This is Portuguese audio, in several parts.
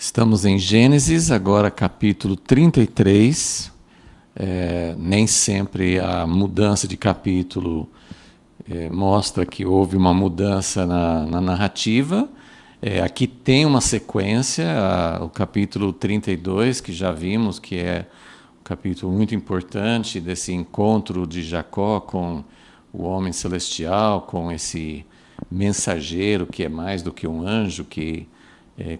Estamos em Gênesis, agora capítulo 33. Nem sempre a mudança de capítulo mostra que houve uma mudança na narrativa. Aqui tem uma sequência, o capítulo 32, que já vimos, que é um capítulo muito importante desse encontro de Jacó com o homem celestial, com esse mensageiro que é mais do que um anjo, que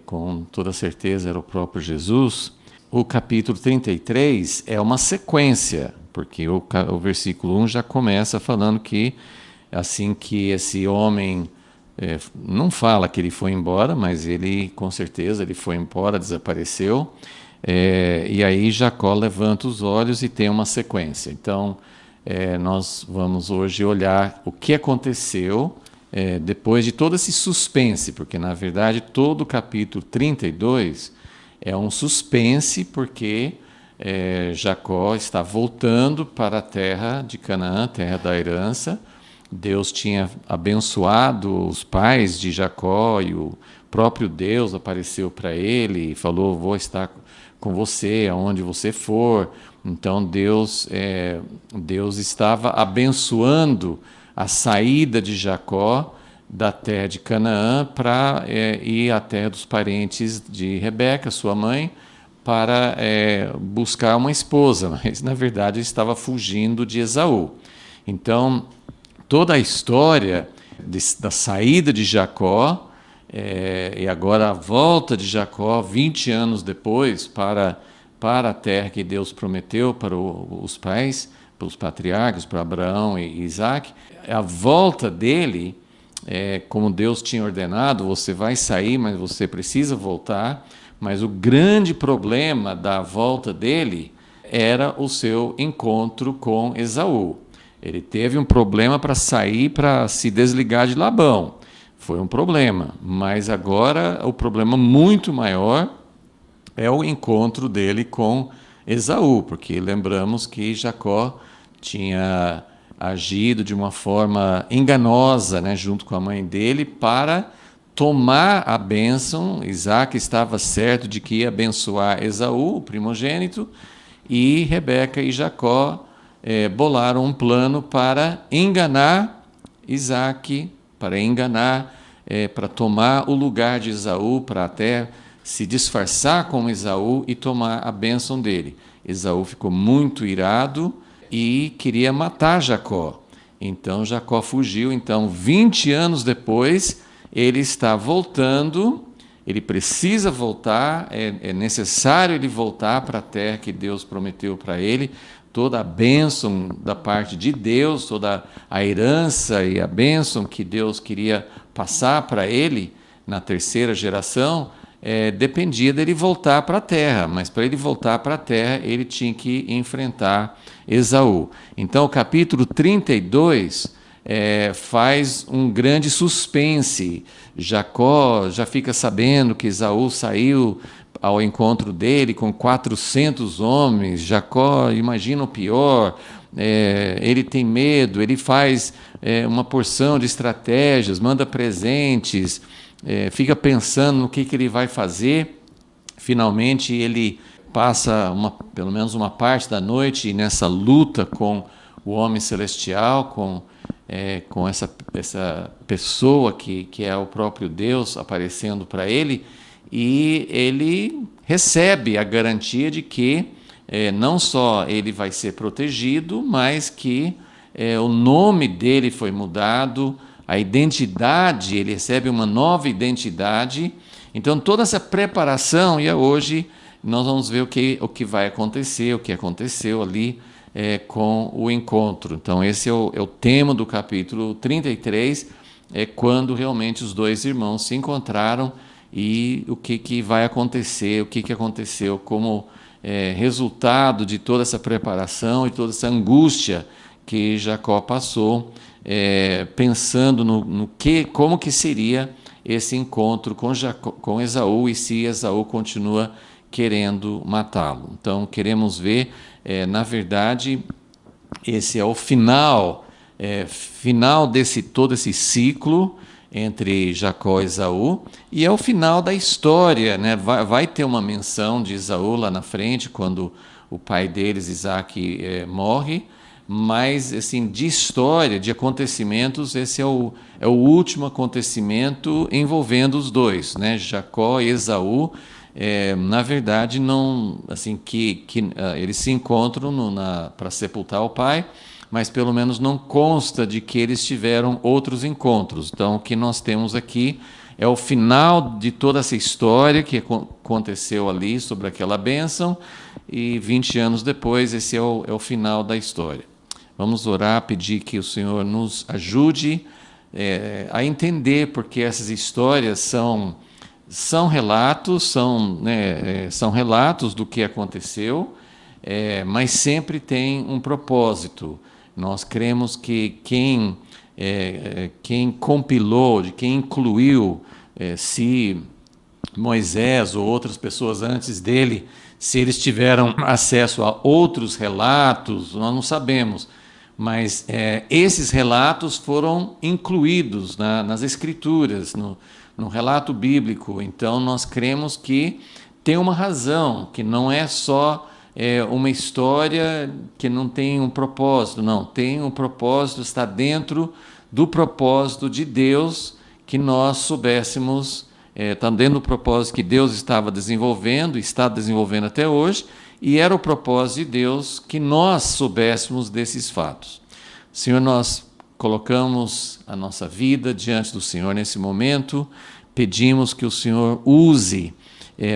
com toda certeza era o próprio Jesus. O capítulo 33 é uma sequência, porque o versículo 1 já começa falando que assim que esse homem, não fala que ele foi embora, mas ele com certeza ele foi embora, desapareceu, e aí Jacó levanta os olhos e tem uma sequência. Então nós vamos hoje olhar o que aconteceu depois de todo esse suspense, porque na verdade todo o capítulo 32 é um suspense, porque Jacó está voltando para a terra de Canaã, terra da herança. Deus tinha abençoado os pais de Jacó e o próprio Deus apareceu para ele e falou: vou estar com você aonde você for. Então Deus estava abençoando a saída de Jacó da terra de Canaã para ir à terra dos parentes de Rebeca, sua mãe, para buscar uma esposa, mas na verdade ele estava fugindo de Esaú. Então, toda a história da saída de Jacó e agora a volta de Jacó 20 anos depois para a terra que Deus prometeu para os pais, para os patriarcas, para Abraão e Isaac, a volta dele, como Deus tinha ordenado, você vai sair, mas você precisa voltar. Mas o grande problema da volta dele era o seu encontro com Esaú. Ele teve um problema para sair, para se desligar de Labão. Foi um problema, mas agora o problema muito maior é o encontro dele com Esaú, porque lembramos que Jacó tinha agido de uma forma enganosa, junto com a mãe dele, para tomar a bênção. Isaac estava certo de que ia abençoar Esaú, o primogênito, e Rebeca e Jacó bolaram um plano para enganar Isaac, para tomar o lugar de Esaú, para até se disfarçar como Esaú e tomar a bênção dele. Esaú ficou muito irado e queria matar Jacó. Então Jacó fugiu. Então 20 anos depois ele está voltando. Ele precisa voltar, é necessário ele voltar para a terra que Deus prometeu para ele. Toda a bênção da parte de Deus, toda a herança e a bênção que Deus queria passar para ele na terceira geração, dependia dele voltar para a terra. Mas para ele voltar para a terra, ele tinha que enfrentar Esaú. Então o capítulo 32 faz um grande suspense. Jacó já fica sabendo que Esaú saiu ao encontro dele com 400 homens. Jacó imagina o pior, ele tem medo, ele faz uma porção de estratégias, manda presentes, fica pensando no que ele vai fazer. Finalmente ele passa pelo menos uma parte da noite nessa luta com o homem celestial, com essa pessoa que é o próprio Deus aparecendo para ele, e ele recebe a garantia de que não só ele vai ser protegido, mas que o nome dele foi mudado, a identidade, ele recebe uma nova identidade. Então toda essa preparação, e hoje nós vamos ver o que vai acontecer, o que aconteceu ali com o encontro. Então esse é o tema do capítulo 33, quando realmente os dois irmãos se encontraram e o que vai acontecer, o que aconteceu como resultado de toda essa preparação e toda essa angústia que Jacó passou, pensando como que seria esse encontro com Esaú, e se Esaú continua querendo matá-lo. Então queremos ver, na verdade, esse é o final desse todo esse ciclo, entre Jacó e Esaú, e é o final da história, né? Vai ter uma menção de Esaú lá na frente, quando o pai deles, Isaac, morre, mas assim, de história, de acontecimentos, esse é o último acontecimento envolvendo os dois, né? Jacó e Esaú. Na verdade, não, assim, eles se encontram para sepultar o pai, mas pelo menos não consta de que eles tiveram outros encontros. Então, o que nós temos aqui é o final de toda essa história que aconteceu ali sobre aquela bênção, e 20 anos depois, esse é o final da história. Vamos orar, pedir que o Senhor nos ajude a entender, porque essas histórias são relatos, são relatos do que aconteceu, mas sempre tem um propósito. Nós cremos que quem compilou, de quem incluiu, se Moisés ou outras pessoas antes dele, se eles tiveram acesso a outros relatos, nós não sabemos. Mas esses relatos foram incluídos nas Escrituras, no relato bíblico. Então, nós cremos que tem uma razão, que não é só uma história que não tem um propósito. Não, tem um propósito, está dentro do propósito de Deus, que nós soubéssemos, está dentro do propósito que Deus estava desenvolvendo, está desenvolvendo até hoje, e era o propósito de Deus que nós soubéssemos desses fatos. Senhor, nós colocamos a nossa vida diante do Senhor nesse momento, pedimos que o Senhor use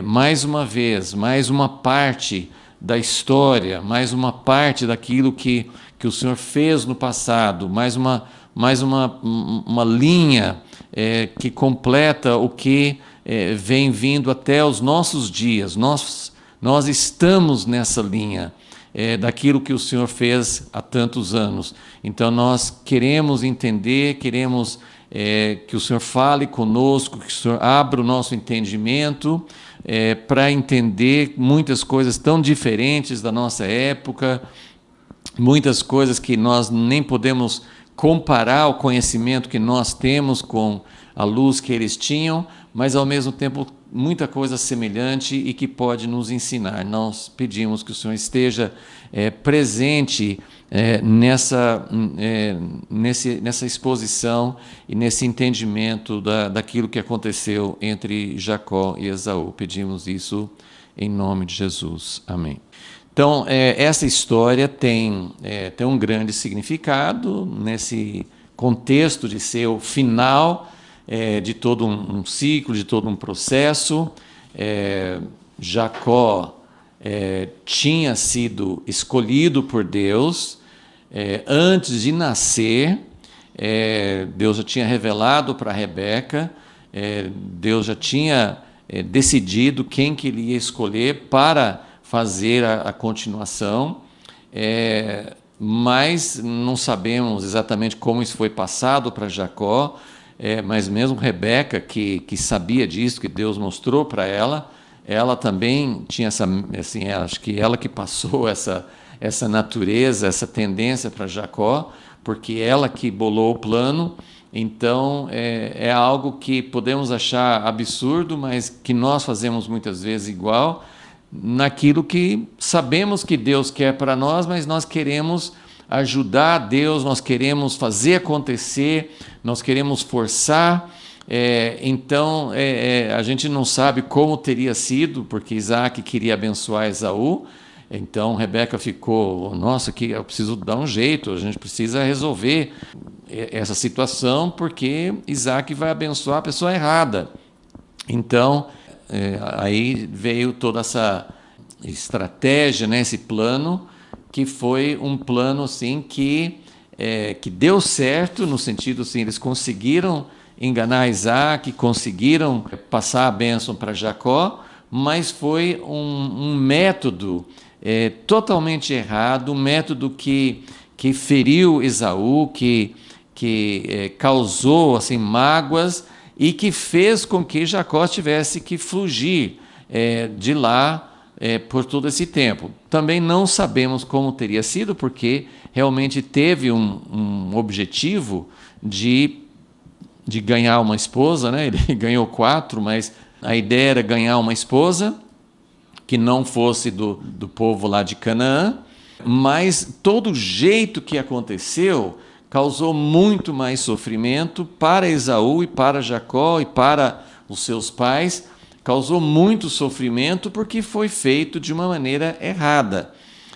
mais uma vez, mais uma parte da história, mais uma parte daquilo que o Senhor fez no passado, mais uma linha que completa o que vem vindo até os nossos dias. Nós estamos nessa linha daquilo que o Senhor fez há tantos anos. Então nós queremos entender, queremos que o Senhor fale conosco, que o Senhor abra o nosso entendimento para entender muitas coisas tão diferentes da nossa época, muitas coisas que nós nem podemos comparar o conhecimento que nós temos com a luz que eles tinham, mas ao mesmo tempo muita coisa semelhante e que pode nos ensinar. Nós pedimos que o Senhor esteja presente nessa exposição e nesse entendimento daquilo que aconteceu entre Jacó e Esaú. Pedimos isso em nome de Jesus. Amém. Então, essa história tem um grande significado nesse contexto de ser o final de todo um ciclo, de todo um processo. Jacó tinha sido escolhido por Deus antes de nascer. Deus já tinha revelado para Rebeca, Deus já tinha decidido quem que ele ia escolher para fazer a continuação, mas não sabemos exatamente como isso foi passado para Jacó, mas mesmo Rebeca, que sabia disso, que Deus mostrou para ela também tinha acho que ela que passou essa natureza, essa tendência para Jacó, porque ela que bolou o plano. Então, é algo que podemos achar absurdo, mas que nós fazemos muitas vezes igual, naquilo que sabemos que Deus quer para nós, mas nós queremos ajudar Deus, nós queremos fazer acontecer, nós queremos forçar. Então, a gente não sabe como teria sido, porque Isaac queria abençoar Esaú. Então, Rebeca ficou, nossa, que eu preciso dar um jeito, a gente precisa resolver essa situação, porque Isaac vai abençoar a pessoa errada. Então, aí veio toda essa estratégia, né, esse plano, que foi um plano assim, que deu certo, no sentido assim, eles conseguiram enganar Isaac, conseguiram passar a bênção para Jacó, mas foi um método totalmente errado, um método que feriu Esaú, que causou assim, mágoas, e que fez com que Jacó tivesse que fugir de lá por todo esse tempo. Também não sabemos como teria sido, porque realmente teve um objetivo de de ganhar uma esposa, né? Ele ganhou 4, mas a ideia era ganhar uma esposa que não fosse do povo lá de Canaã, mas todo jeito que aconteceu causou muito mais sofrimento para Esaú e para Jacó e para os seus pais, causou muito sofrimento porque foi feito de uma maneira errada.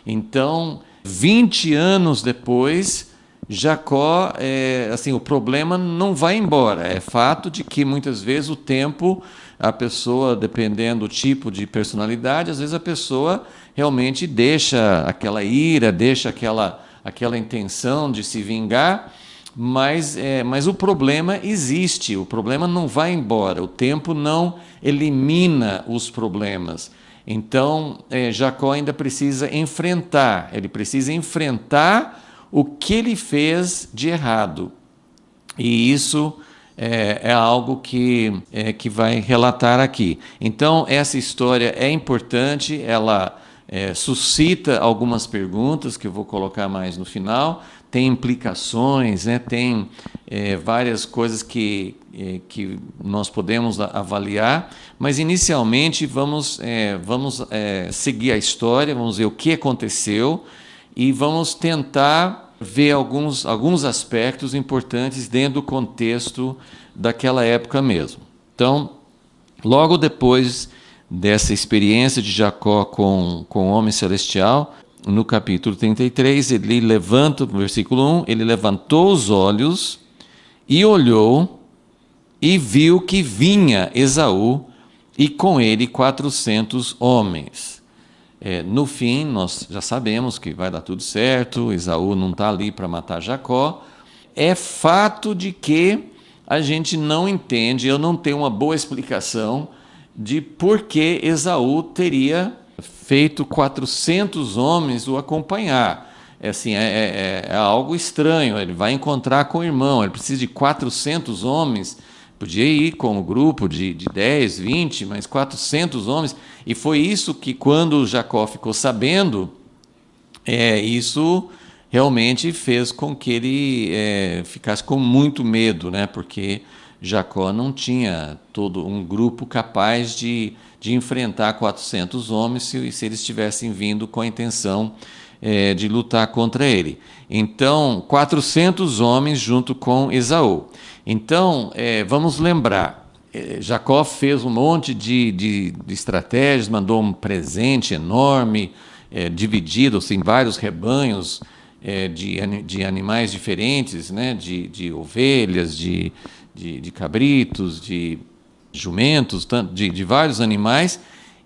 Então, 20 anos depois, Jacó, assim, o problema não vai embora. É fato de que muitas vezes o tempo, a pessoa, dependendo do tipo de personalidade, às vezes a pessoa realmente deixa aquela ira, deixa aquela intenção de se vingar, mas o problema existe, o problema não vai embora, o tempo não elimina os problemas. Então, Jacó ainda precisa enfrentar, ele precisa enfrentar o que ele fez de errado. E isso é algo que vai relatar aqui. Então, essa história é importante, ela suscita algumas perguntas que eu vou colocar mais no final, tem implicações, né? Tem várias coisas que nós podemos avaliar, mas inicialmente vamos seguir a história, vamos ver o que aconteceu e vamos tentar ver alguns aspectos importantes dentro do contexto daquela época mesmo. Então, logo depois dessa experiência de Jacó com o homem celestial, no capítulo 33, ele levanta, no versículo 1, ele levantou os olhos e olhou e viu que vinha Esaú e com ele 400 homens. No fim, nós já sabemos que vai dar tudo certo, Esaú não está ali para matar Jacó. É fato de que a gente não entende, eu não tenho uma boa explicação de por que Esaú teria feito 400 homens o acompanhar. É algo estranho, ele vai encontrar com o irmão, ele precisa de 400 homens, podia ir com um grupo de 10, 20, mas 400 homens, e foi isso que quando Jacó ficou sabendo, isso realmente fez com que ele ficasse com muito medo, né? Porque Jacó não tinha todo um grupo capaz de enfrentar 400 homens se eles tivessem vindo com a intenção de lutar contra ele. Então, 400 homens junto com Esaú. Então, vamos lembrar, Jacó fez um monte de estratégias, mandou um presente enorme, dividido em vários rebanhos de animais diferentes, né? de ovelhas, de cabritos, de jumentos, de vários animais,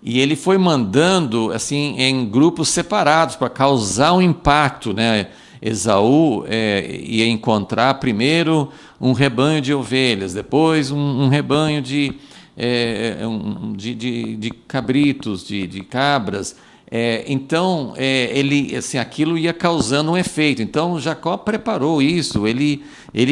e ele foi mandando assim em grupos separados para causar um impacto, né? Esaú ia encontrar primeiro um rebanho de ovelhas, depois um rebanho de cabritos, de cabras. Então, aquilo ia causando um efeito. Então, Jacó preparou isso. Ele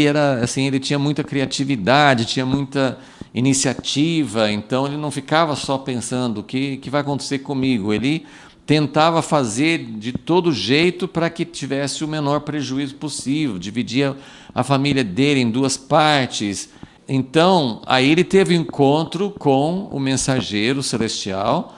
era assim, ele tinha muita criatividade, tinha muita iniciativa. Então, ele não ficava só pensando o que vai acontecer comigo. Ele tentava fazer de todo jeito para que tivesse o menor prejuízo possível. Dividia a família dele em 2 partes. Então, aí ele teve um encontro com o mensageiro celestial.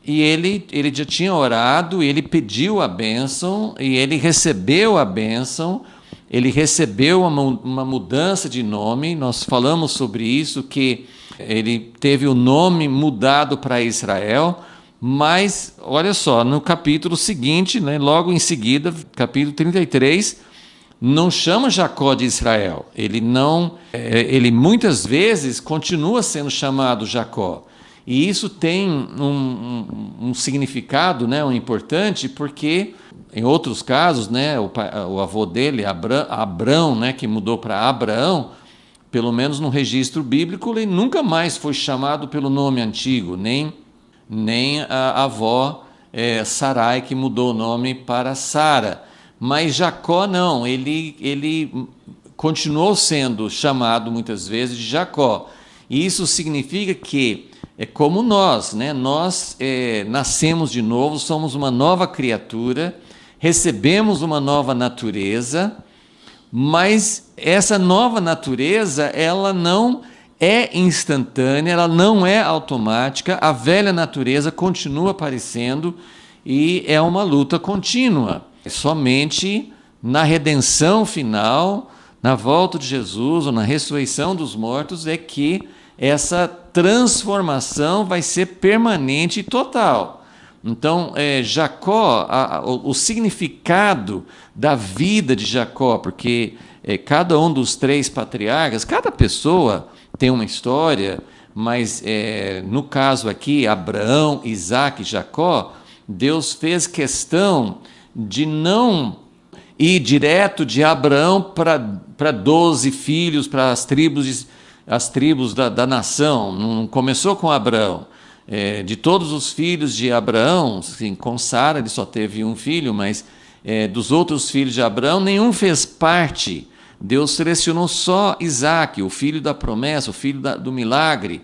E ele já tinha orado, ele pediu a bênção, e ele recebeu a bênção, ele recebeu uma mudança de nome. Nós falamos sobre isso, que ele teve o nome mudado para Israel, mas, olha só, no capítulo seguinte, né, logo em seguida, capítulo 33, não chama Jacó de Israel. Ele muitas vezes continua sendo chamado Jacó. E isso tem um significado, né, importante, porque em outros casos, né, o avô dele, Abrão, né, que mudou para Abraão, pelo menos no registro bíblico, ele nunca mais foi chamado pelo nome antigo, nem a avó Sarai, que mudou o nome para Sara. Mas Jacó não, ele continuou sendo chamado muitas vezes de Jacó. E isso significa que é como nós, né? Nós nascemos de novo, somos uma nova criatura, recebemos uma nova natureza, mas essa nova natureza, ela não é instantânea, ela não é automática, a velha natureza continua aparecendo e é uma luta contínua. Somente na redenção final, na volta de Jesus ou na ressurreição dos mortos, é que essa transformação vai ser permanente e total. Então, Jacó, o significado da vida de Jacó, porque cada um dos 3 patriarcas, cada pessoa tem uma história, mas no caso aqui, Abraão, Isaac e Jacó, Deus fez questão de não ir direto de Abraão para 12 filhos, para as tribos da nação. Não começou com Abraão. De todos os filhos de Abraão, assim, com Sara ele só teve um filho, mas dos outros filhos de Abraão, nenhum fez parte. Deus selecionou só Isaac, o filho da promessa, o filho do milagre.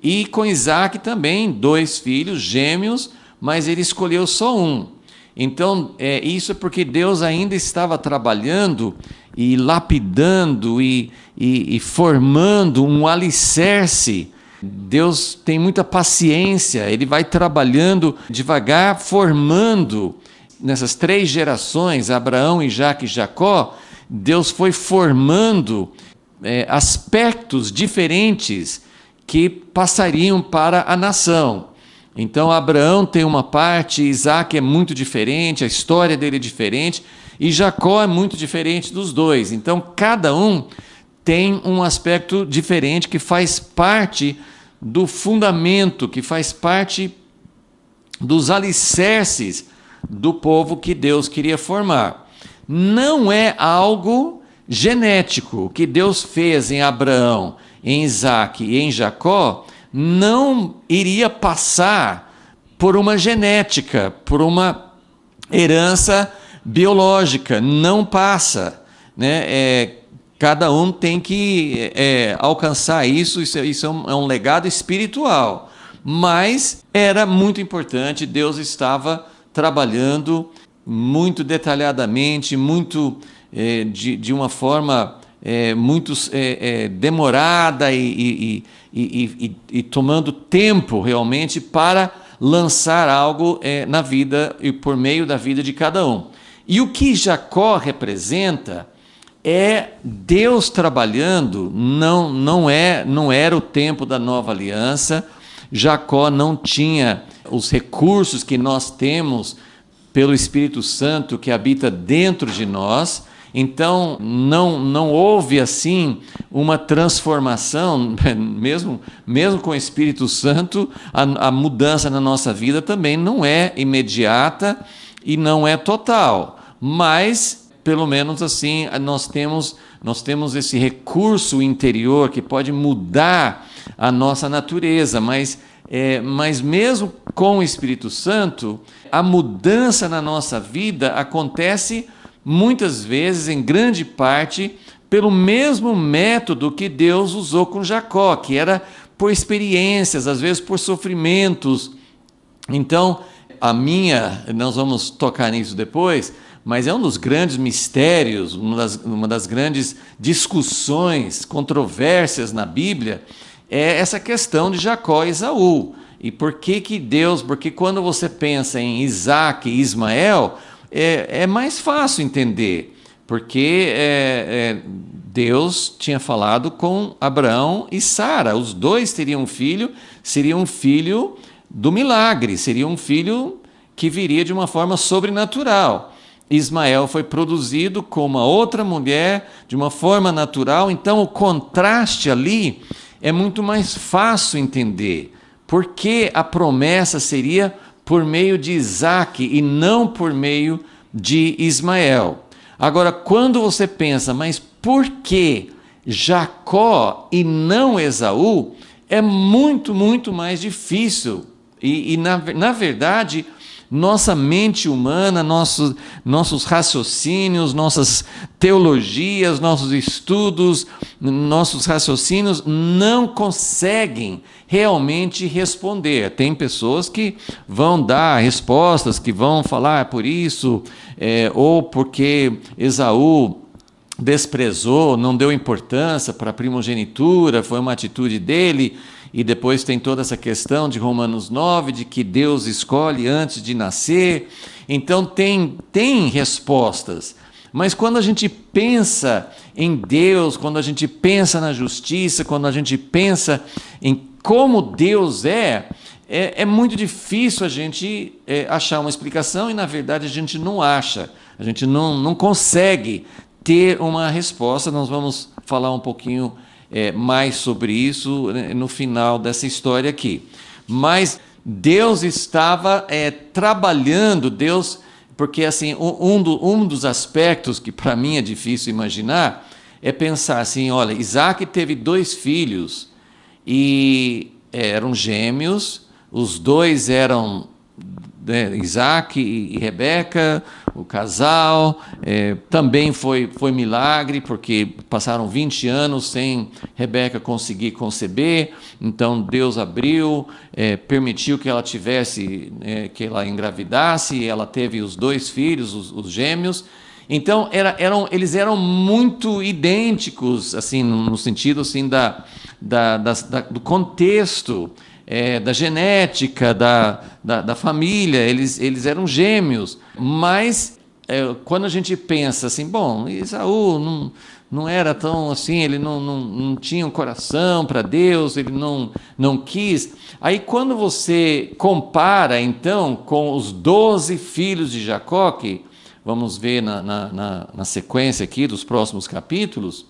E com Isaac também, 2 filhos gêmeos, mas ele escolheu só um. Então, isso é porque Deus ainda estava trabalhando e lapidando e formando um alicerce. Deus tem muita paciência, Ele vai trabalhando devagar, formando nessas 3 gerações, Abraão, Isaac e Jacó, Deus foi formando aspectos diferentes que passariam para a nação. Então, Abraão tem uma parte, Isaac é muito diferente, a história dele é diferente, e Jacó é muito diferente dos 2. Então, cada um tem um aspecto diferente que faz parte do fundamento, que faz parte dos alicerces do povo que Deus queria formar. Não é algo genético. O que Deus fez em Abraão, em Isaac e em Jacó não iria passar por uma genética, por uma herança biológica. Não passa, né? Cada um tem que alcançar isso é um legado espiritual. Mas era muito importante, Deus estava trabalhando muito detalhadamente, muito de uma forma muito demorada e tomando tempo realmente para lançar algo na vida e por meio da vida de cada um. E o que Jacó representa é Deus trabalhando, não era o tempo da nova aliança. Jacó não tinha os recursos que nós temos pelo Espírito Santo que habita dentro de nós. Então, não houve assim uma transformação, mesmo com o Espírito Santo, a mudança na nossa vida também não é imediata e não é total. Mas, pelo menos assim, nós temos esse recurso interior que pode mudar a nossa natureza, mas mesmo com o Espírito Santo, a mudança na nossa vida acontece muitas vezes, em grande parte, pelo mesmo método que Deus usou com Jacó, que era por experiências, às vezes por sofrimentos. Então, nós vamos tocar nisso depois, mas é um dos grandes mistérios, uma das grandes discussões, controvérsias na Bíblia, é essa questão de Jacó e Esaú. E por que Deus, porque quando você pensa em Isaac e Ismael, é mais fácil entender, porque Deus tinha falado com Abraão e Sara, os 2 teriam um filho, seria um filho do milagre, seria um filho que viria de uma forma sobrenatural. Ismael foi produzido com uma outra mulher, de uma forma natural, então o contraste ali é muito mais fácil entender, porque a promessa seria por meio de Isaac e não por meio de Ismael. Agora, quando você pensa, mas por que Jacó e não Esaú, é muito, muito mais difícil. Na verdade, nossa mente humana, nossos raciocínios, nossas teologias, nossos estudos, nossos raciocínios não conseguem realmente responder. Tem pessoas que vão dar respostas, que vão falar por isso, ou porque Esaú desprezou, não deu importância para a primogenitura, foi uma atitude dele, e depois tem toda essa questão de Romanos 9, de que Deus escolhe antes de nascer. Então tem respostas, mas quando a gente pensa em Deus, quando a gente pensa na justiça, quando a gente pensa em como Deus é muito difícil a gente achar uma explicação, e na verdade a gente não acha, a gente não consegue ter uma resposta. Nós vamos falar um pouquinho mais sobre isso no final dessa história aqui. Mas Deus estava trabalhando, porque assim, um dos aspectos que para mim é difícil imaginar é pensar assim, olha, Isaac teve 2 filhos e eram gêmeos, os 2 eram Isaac e Rebeca, o casal. Também foi milagre, porque passaram 20 anos sem Rebeca conseguir conceber, então Deus abriu, permitiu que ela tivesse, que ela engravidasse, e ela teve os 2 filhos, os gêmeos. Então eles eram muito idênticos, assim, no sentido assim, do contexto, da genética, da família. Eles eram gêmeos, mas quando a gente pensa assim, bom, Esaú não era tão assim, ele não tinha um coração para Deus, ele não quis. Aí quando você compara então com os 12 filhos de Jacó, que vamos ver na sequência aqui dos próximos capítulos,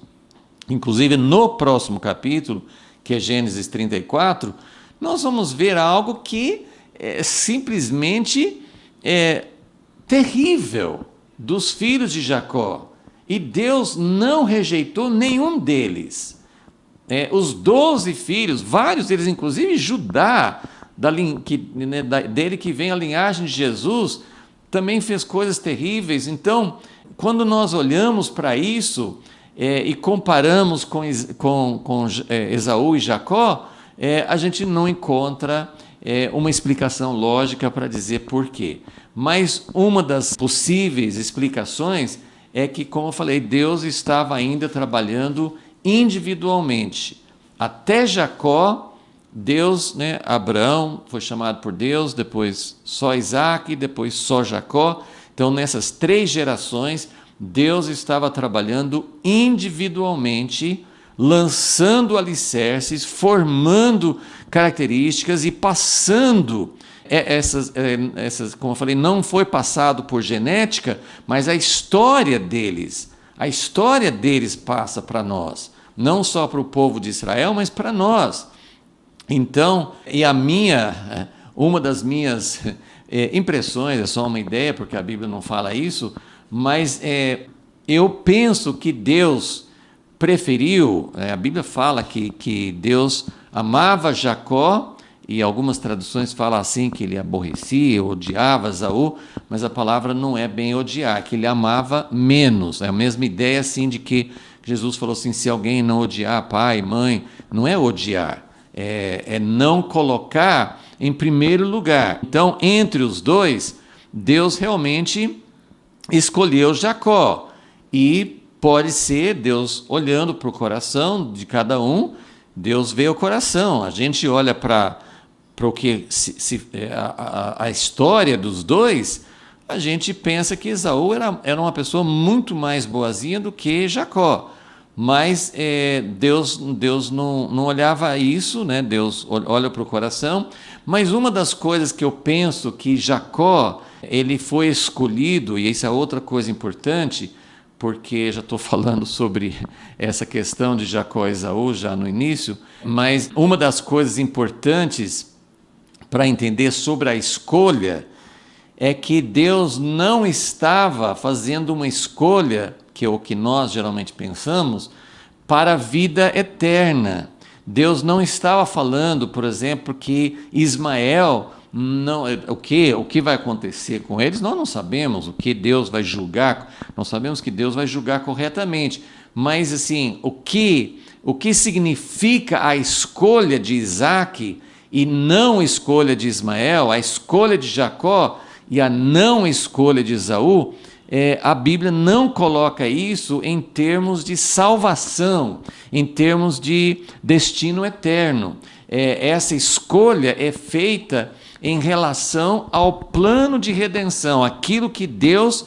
inclusive no próximo capítulo, que é Gênesis 34, nós vamos ver algo que é simplesmente terrível dos filhos de Jacó. E Deus não rejeitou nenhum deles. Os 12 filhos, vários deles, inclusive Judá, dele que vem a linhagem de Jesus, também fez coisas terríveis. Então, quando nós olhamos para isso e comparamos com Esaú e Jacó, a gente não encontra uma explicação lógica para dizer por quê. Mas uma das possíveis explicações é que, como eu falei, Deus estava ainda trabalhando individualmente. Até Jacó, Deus, Abraão foi chamado por Deus, depois só Isaac, depois só Jacó. Então, nessas 3 gerações, Deus estava trabalhando individualmente, lançando alicerces, formando características e passando essas, como eu falei, não foi passado por genética, mas a história deles passa para nós, não só para o povo de Israel, mas para nós. Então, uma das minhas impressões, é só uma ideia, porque a Bíblia não fala isso, mas eu penso que Deus preferiu, a Bíblia fala que Deus amava Jacó, e algumas traduções falam assim, que ele aborrecia, odiava Esaú, mas a palavra não é bem odiar, que ele amava menos. É a mesma ideia assim de que Jesus falou assim, se alguém não odiar pai, mãe, não é odiar, é não colocar em primeiro lugar. Então, entre os 2, Deus realmente escolheu Jacó, e pode ser Deus olhando para o coração de cada um. Deus vê o coração. A gente olha para o que a história dos 2, a gente pensa que Esaú era uma pessoa muito mais boazinha do que Jacó. Mas Deus não olhava isso, Deus olha para o coração. Mas uma das coisas que eu penso que Jacó, ele foi escolhido, e isso é outra coisa importante, porque já estou falando sobre essa questão de Jacó e Esaú já no início, mas uma das coisas importantes para entender sobre a escolha é que Deus não estava fazendo uma escolha, que é o que nós geralmente pensamos, para a vida eterna. Deus não estava falando, por exemplo, que Ismael, o que vai acontecer com eles, nós não sabemos. O que Deus vai julgar, nós sabemos que Deus vai julgar corretamente, mas assim, o que significa a escolha de Isaac e não escolha de Ismael, a escolha de Jacó e a não escolha de Esaú, a Bíblia não coloca isso em termos de salvação, em termos de destino eterno. Essa escolha é feita em relação ao plano de redenção, aquilo que Deus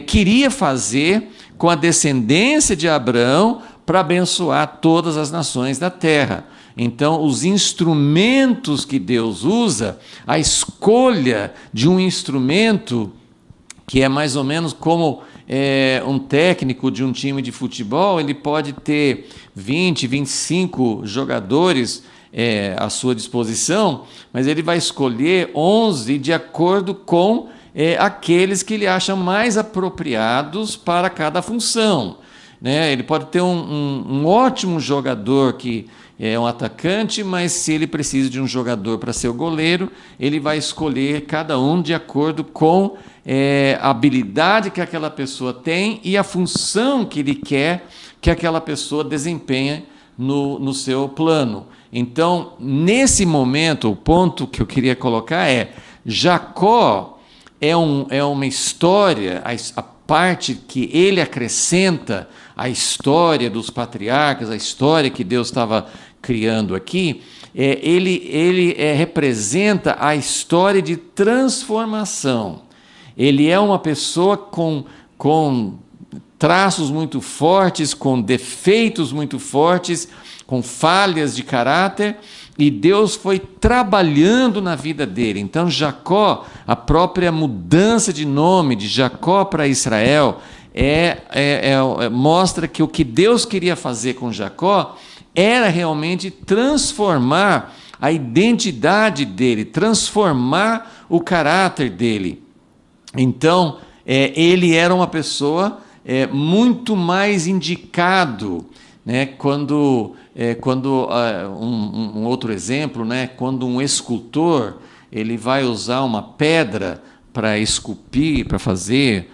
queria fazer com a descendência de Abraão para abençoar todas as nações da terra. Então, os instrumentos que Deus usa, a escolha de um instrumento que é mais ou menos como um técnico de um time de futebol, ele pode ter 20, 25 jogadores à sua disposição, mas ele vai escolher 11 de acordo com aqueles que ele acha mais apropriados para cada função. Ele pode ter um ótimo jogador que é um atacante, mas se ele precisa de um jogador para ser o goleiro, ele vai escolher cada um de acordo com a habilidade que aquela pessoa tem e a função que ele quer que aquela pessoa desempenhe no seu plano. Então, nesse momento, o ponto que eu queria colocar Jacó é uma história, a parte que ele acrescenta à história dos patriarcas, a história que Deus estava criando aqui, ele representa a história de transformação. Ele é uma pessoa com traços muito fortes, com defeitos muito fortes, com falhas de caráter, e Deus foi trabalhando na vida dele. Então, Jacó, a própria mudança de nome de Jacó para Israel, mostra que o que Deus queria fazer com Jacó era realmente transformar a identidade dele, transformar o caráter dele. Então, ele era uma pessoa muito mais indicado, quando um outro exemplo, quando um escultor ele vai usar uma pedra para esculpir, para fazer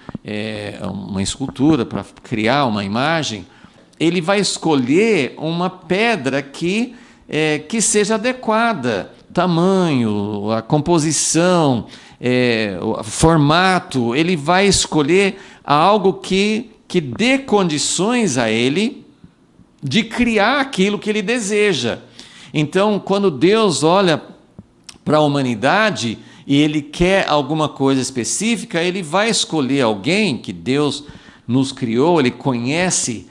uma escultura, para criar uma imagem, ele vai escolher uma pedra que seja adequada, tamanho, a composição, o formato. Ele vai escolher algo que dê condições a ele de criar aquilo que ele deseja. Então, quando Deus olha para a humanidade e ele quer alguma coisa específica, ele vai escolher alguém que Deus nos criou, ele conhece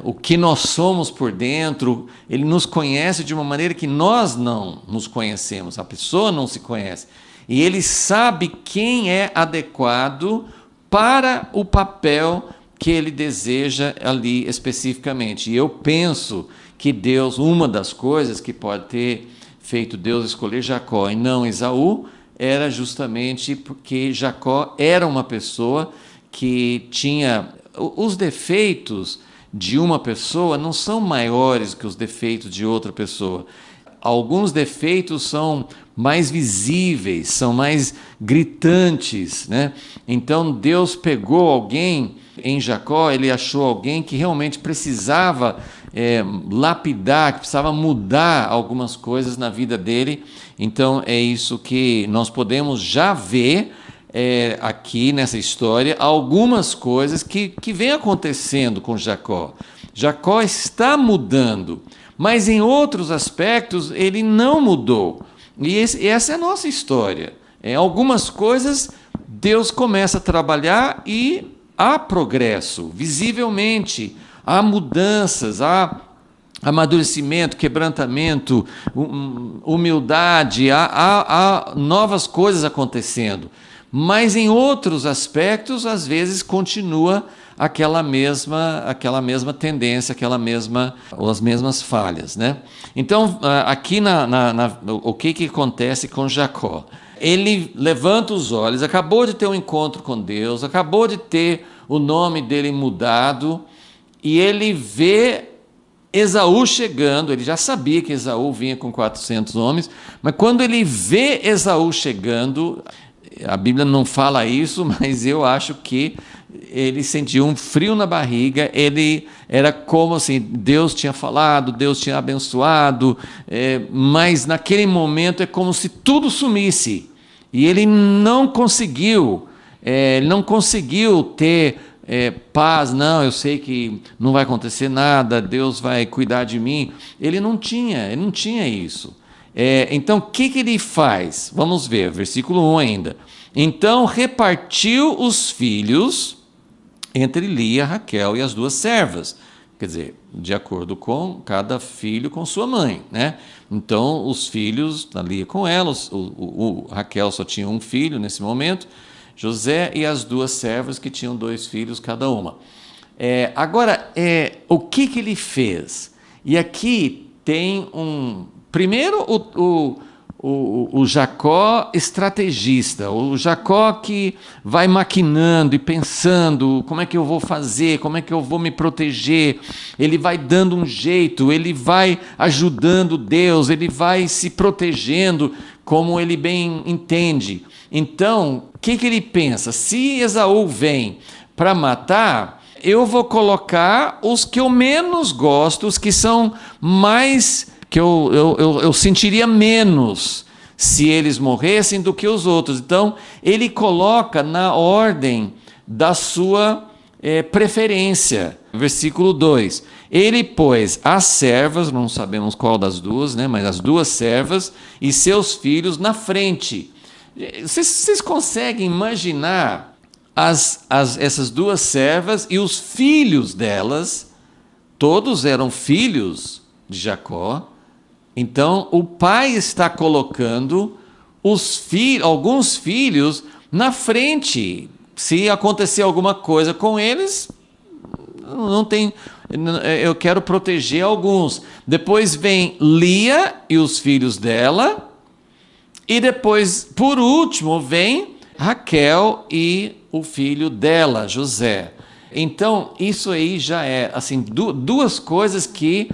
o que nós somos por dentro, ele nos conhece de uma maneira que nós não nos conhecemos, a pessoa não se conhece. E ele sabe quem é adequado para o papel que ele deseja ali especificamente. E eu penso que Deus, uma das coisas que pode ter feito Deus escolher Jacó e não Esaú, era justamente porque Jacó era uma pessoa que tinha... Os defeitos de uma pessoa não são maiores que os defeitos de outra pessoa. Alguns defeitos são mais visíveis, são mais gritantes, Então Deus pegou alguém em Jacó, ele achou alguém que realmente precisava lapidar, que precisava mudar algumas coisas na vida dele. Então é isso que nós podemos já ver aqui nessa história, algumas coisas que vem acontecendo com Jacó. Jacó está mudando, mas em outros aspectos ele não mudou. E essa é a nossa história. Algumas coisas Deus começa a trabalhar e há progresso, visivelmente, há mudanças, há amadurecimento, quebrantamento, humildade, há novas coisas acontecendo. Mas em outros aspectos, às vezes, continua aquela mesma tendência, as mesmas falhas, Então, aqui o que acontece com Jacó? Ele levanta os olhos, acabou de ter um encontro com Deus, acabou de ter o nome dele mudado, e ele vê Esaú chegando. Ele já sabia que Esaú vinha com 400 homens, mas quando ele vê Esaú chegando, a Bíblia não fala isso, mas eu acho que ele sentiu um frio na barriga. Ele era como assim, Deus tinha falado, Deus tinha abençoado, mas naquele momento é como se tudo sumisse. E ele não conseguiu, ter paz. Não, eu sei que não vai acontecer nada, Deus vai cuidar de mim. Ele não tinha isso. Então, o que ele faz? Vamos ver, versículo 1 ainda. Então, repartiu os filhos entre Lia, Raquel e as duas servas. Quer dizer, de acordo com cada filho com sua mãe, né? Então, os filhos da Lia com ela, o Raquel só tinha um filho nesse momento, José, e as duas servas que tinham 2 filhos cada uma. Agora, o que ele fez? E aqui tem primeiro, o Jacó estrategista, o Jacó que vai maquinando e pensando, como é que eu vou fazer, como é que eu vou me proteger, ele vai dando um jeito, ele vai ajudando Deus, ele vai se protegendo como ele bem entende. Então, o que ele pensa? Se Esaú vem para matar, eu vou colocar os que eu menos gosto, os que são mais... que eu sentiria menos se eles morressem do que os outros. Então, ele coloca na ordem da sua preferência. Versículo 2. Ele pôs as servas, não sabemos qual das duas, né, mas as duas servas e seus filhos na frente. Vocês conseguem imaginar essas duas servas e os filhos delas? Todos eram filhos de Jacó. Então, o pai está colocando alguns filhos na frente. Se acontecer alguma coisa com eles, não tem. Eu quero proteger alguns. Depois vem Lia e os filhos dela. E depois, por último, vem Raquel e o filho dela, José. Então, isso aí já é assim, duas coisas que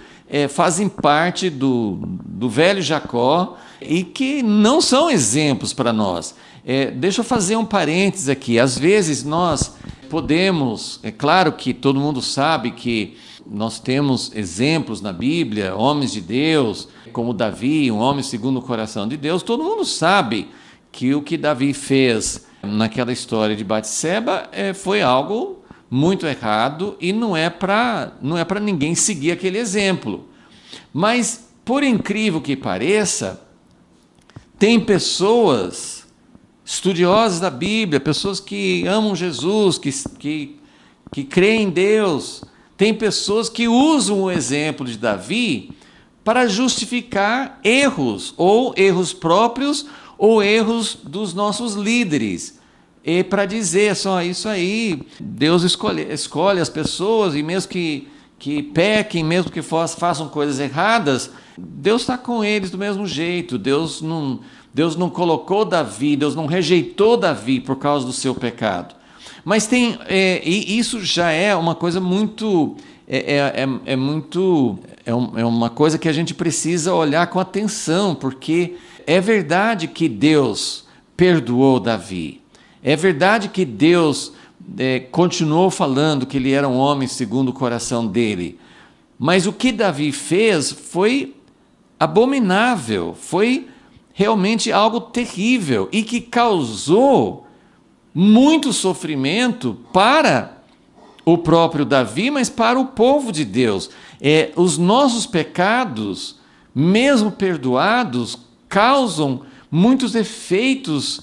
fazem parte do velho Jacó e que não são exemplos para nós. Deixa eu fazer um parênteses aqui. Às vezes nós podemos, é claro que todo mundo sabe que nós temos exemplos na Bíblia, homens de Deus, como Davi, um homem segundo o coração de Deus. Todo mundo sabe que o que Davi fez naquela história de Batseba foi algo muito errado e não é para ninguém seguir aquele exemplo. Mas, por incrível que pareça, tem pessoas estudiosas da Bíblia, pessoas que amam Jesus, que creem em Deus, tem pessoas que usam o exemplo de Davi para justificar erros, ou erros próprios, ou erros dos nossos líderes. E para dizer só isso aí, Deus escolhe as pessoas, e mesmo que pequem, mesmo que façam coisas erradas, Deus está com eles do mesmo jeito. Deus não colocou Davi, Deus não rejeitou Davi por causa do seu pecado. Mas e isso já é uma coisa muito... É uma coisa que a gente precisa olhar com atenção, porque é verdade que Deus perdoou Davi. É verdade que Deus continuou falando que ele era um homem segundo o coração dele. Mas o que Davi fez foi abominável, foi realmente algo terrível e que causou muito sofrimento para o próprio Davi, mas para o povo de Deus. Os nossos pecados, mesmo perdoados, causam muitos efeitos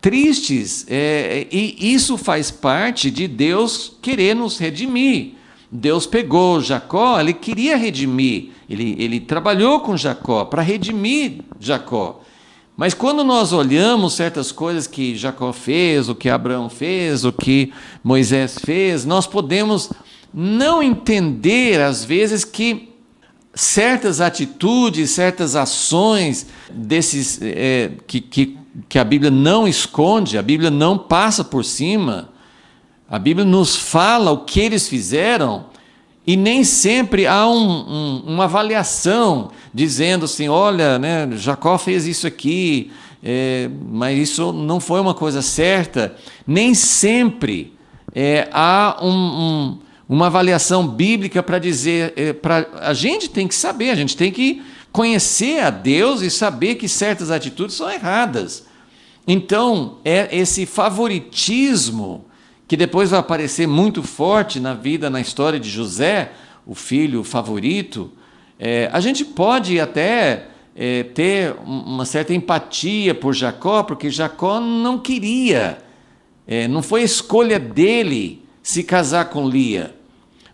tristes, e isso faz parte de Deus querer nos redimir. Deus pegou Jacó, ele queria redimir, ele trabalhou com Jacó para redimir Jacó. Mas quando nós olhamos certas coisas que Jacó fez, o que Abraão fez, o que Moisés fez, nós podemos não entender, às vezes, que certas atitudes, certas ações desses que a Bíblia não esconde, a Bíblia não passa por cima, a Bíblia nos fala o que eles fizeram, e nem sempre há uma avaliação dizendo assim, olha, né, Jacó fez isso aqui, mas isso não foi uma coisa certa. Nem sempre há uma avaliação bíblica para dizer, a gente tem que saber, a gente tem que conhecer a Deus e saber que certas atitudes são erradas. Então, é esse favoritismo que depois vai aparecer muito forte na vida, na história de José, o filho favorito. A gente pode até ter uma certa empatia por Jacó, porque Jacó não queria, não foi a escolha dele se casar com Lia,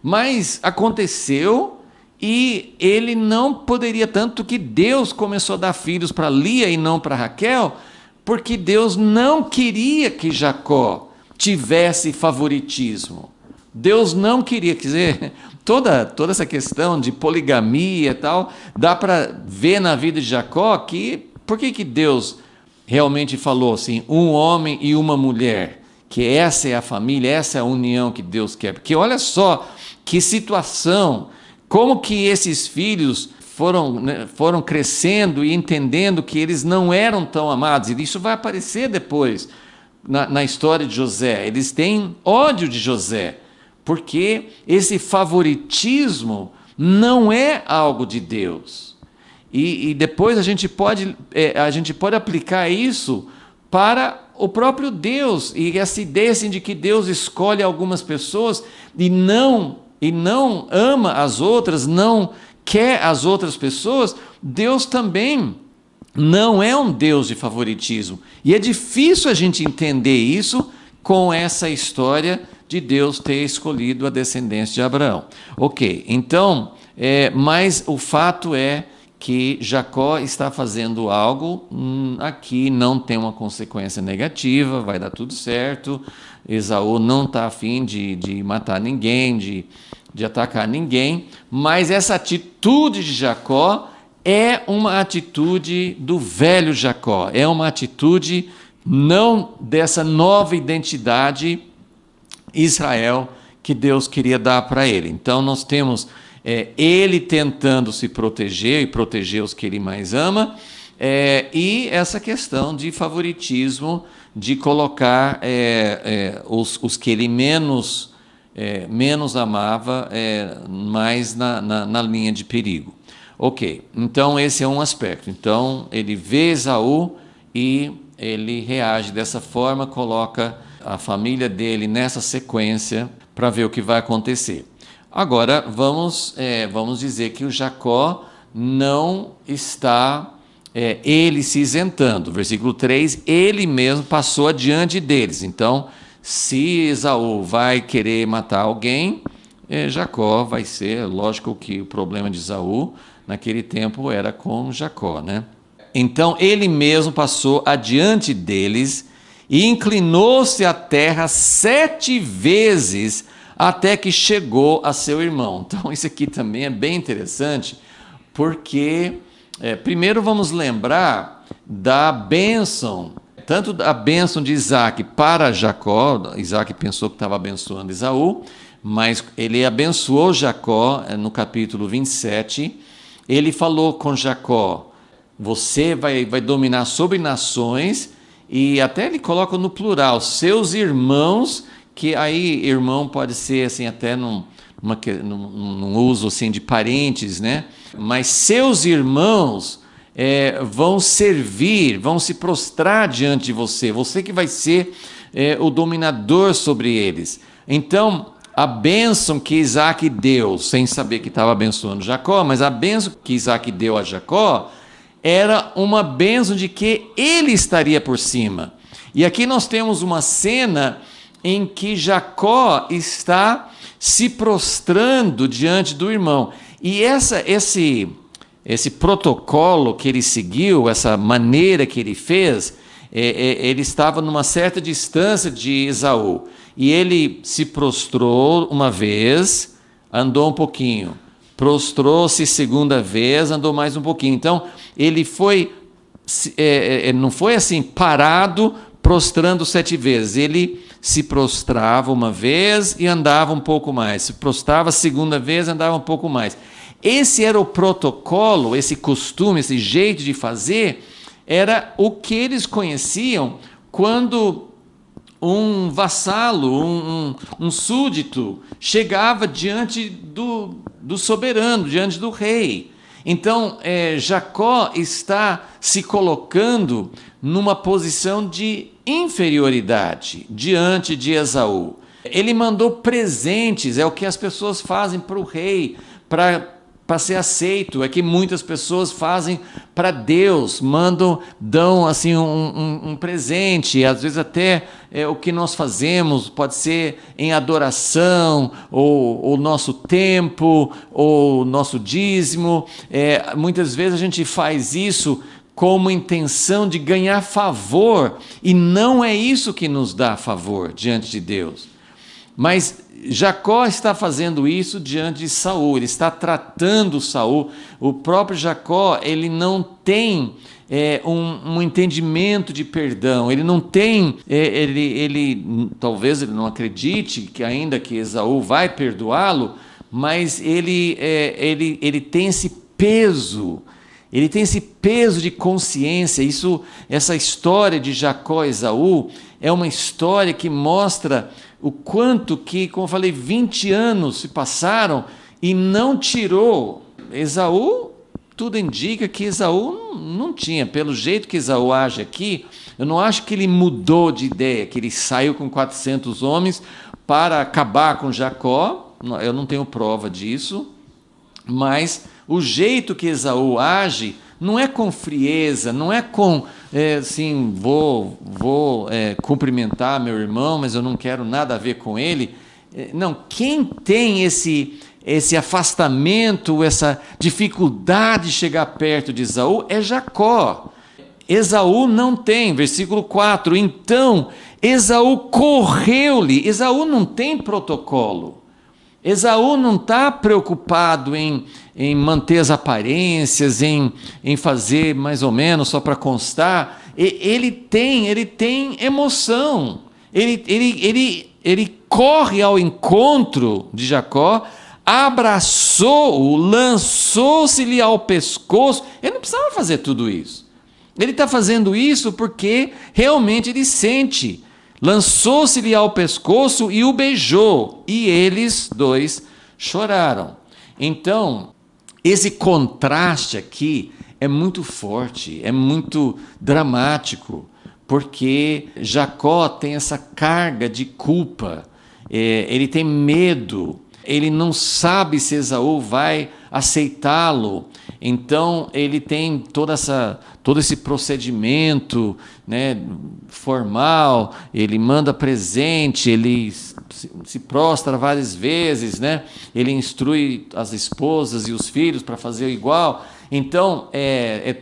mas aconteceu e ele não poderia, tanto que Deus começou a dar filhos para Lia e não para Raquel, porque Deus não queria que Jacó tivesse favoritismo. Deus não queria, quer dizer, toda essa questão de poligamia e tal, dá para ver na vida de Jacó que, por que Deus realmente falou assim, um homem e uma mulher, que essa é a família, essa é a união que Deus quer. Porque olha só que situação, como que esses filhos foram crescendo e entendendo que eles não eram tão amados, e isso vai aparecer depois na história de José. Eles têm ódio de José, porque esse favoritismo não é algo de Deus. E depois a gente pode aplicar isso para o próprio Deus, e essa ideia assim, de que Deus escolhe algumas pessoas e não ama as outras, não quer as outras pessoas. Deus também não é um Deus de favoritismo. E é difícil a gente entender isso com essa história de Deus ter escolhido a descendência de Abraão. Ok, então, mas o fato é que Jacó está fazendo algo, aqui não tem uma consequência negativa, vai dar tudo certo. Esaú não está afim de matar ninguém, de atacar ninguém, mas essa atitude de Jacó é uma atitude do velho Jacó, é uma atitude não dessa nova identidade Israel que Deus queria dar para ele. Então nós temos ele tentando se proteger e proteger os que ele mais ama, e essa questão de favoritismo, de colocar os que ele menos amava mais na linha de perigo. Ok, então esse é um aspecto. Então ele vê Esaú e ele reage dessa forma, coloca a família dele nessa sequência para ver o que vai acontecer. Agora vamos dizer que o Jacó não está ele se isentando. Versículo 3, ele mesmo passou adiante deles. Então, se Esaú vai querer matar alguém, Jacó vai ser, lógico que o problema de Esaú naquele tempo era com Jacó, né? Então ele mesmo passou adiante deles e inclinou-se à terra 7 vezes até que chegou a seu irmão. Então isso aqui também é bem interessante, porque primeiro vamos lembrar da bênção, tanto a bênção de Isaac para Jacó. Isaac pensou que estava abençoando Esaú, mas ele abençoou Jacó no capítulo 27. Ele falou com Jacó, você vai dominar sobre nações, e até ele coloca no plural, seus irmãos, que aí irmão pode ser assim até num uso assim de parentes, né? Mas seus irmãos vão servir, vão se prostrar diante de você, você que vai ser o dominador sobre eles. Então, a bênção que Isaac deu, sem saber que estava abençoando Jacó, mas a bênção que Isaac deu a Jacó era uma bênção de que ele estaria por cima. E aqui nós temos uma cena em que Jacó está se prostrando diante do irmão. E esse protocolo que ele seguiu, essa maneira que ele fez, ele estava numa certa distância de Esaú. E ele se prostrou uma vez, andou um pouquinho. Prostrou-se segunda vez, andou mais um pouquinho. Então, ele não foi assim, parado, prostrando 7 vezes. Ele se prostrava uma vez e andava um pouco mais. Se prostrava a segunda vez, andava um pouco mais. Esse era o protocolo, esse costume, esse jeito de fazer, era o que eles conheciam quando um vassalo, um súdito, chegava diante do soberano, diante do rei. Então, Jacó está se colocando numa posição de inferioridade diante de Esaú. Ele mandou presentes, é o que as pessoas fazem para o rei, para ser aceito, é que muitas pessoas fazem para Deus, dão assim um presente, às vezes até o que nós fazemos pode ser em adoração, ou nosso tempo, ou nosso dízimo, muitas vezes a gente faz isso como intenção de ganhar favor, e não é isso que nos dá favor diante de Deus. Mas Jacó está fazendo isso diante de Saul, ele está tratando Saul. O próprio Jacó, ele não tem um entendimento de perdão, ele não tem, talvez ele não acredite que ainda que Esaú vai perdoá-lo, mas ele tem esse peso. Ele tem esse peso de consciência. Essa história de Jacó e Esaú é uma história que mostra o quanto que, como eu falei, 20 anos se passaram e não tirou. Esaú, tudo indica que Esaú não tinha. Pelo jeito que Esaú age aqui, eu não acho que ele mudou de ideia, que ele saiu com 400 homens para acabar com Jacó. Eu não tenho prova disso, mas o jeito que Esaú age não é com frieza, não é com, assim, vou cumprimentar meu irmão, mas eu não quero nada a ver com ele. Não, quem tem esse afastamento, essa dificuldade de chegar perto de Esaú é Jacó. Esaú não tem, versículo 4, então Esaú correu-lhe. Esaú não tem protocolo. Esaú não está preocupado em manter as aparências, em fazer mais ou menos só para constar. Ele tem emoção. Ele corre ao encontro de Jacó, abraçou-o, lançou-se-lhe ao pescoço. Ele não precisava fazer tudo isso. Ele está fazendo isso porque realmente ele sente. Lançou-se-lhe ao pescoço e o beijou, e eles dois choraram. Então, esse contraste aqui é muito forte, é muito dramático, porque Jacó tem essa carga de culpa, ele tem medo, ele não sabe se Esaú vai aceitá-lo. Então ele tem todo esse procedimento, né, formal, ele manda presente, ele se prostra várias vezes, né, ele instrui as esposas e os filhos para fazer igual. Então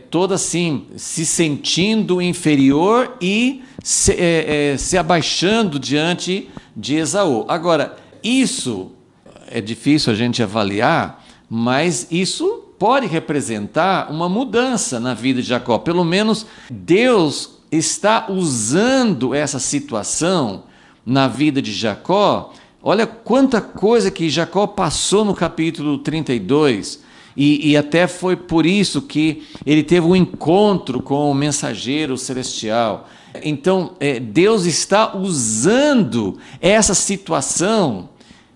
todo assim, se sentindo inferior e se abaixando diante de Esaú. Agora, isso é difícil a gente avaliar, mas isso pode representar uma mudança na vida de Jacó. Pelo menos Deus está usando essa situação na vida de Jacó. Olha quanta coisa que Jacó passou no capítulo 32, e até foi por isso que ele teve um encontro com o mensageiro celestial. Então, Deus está usando essa situação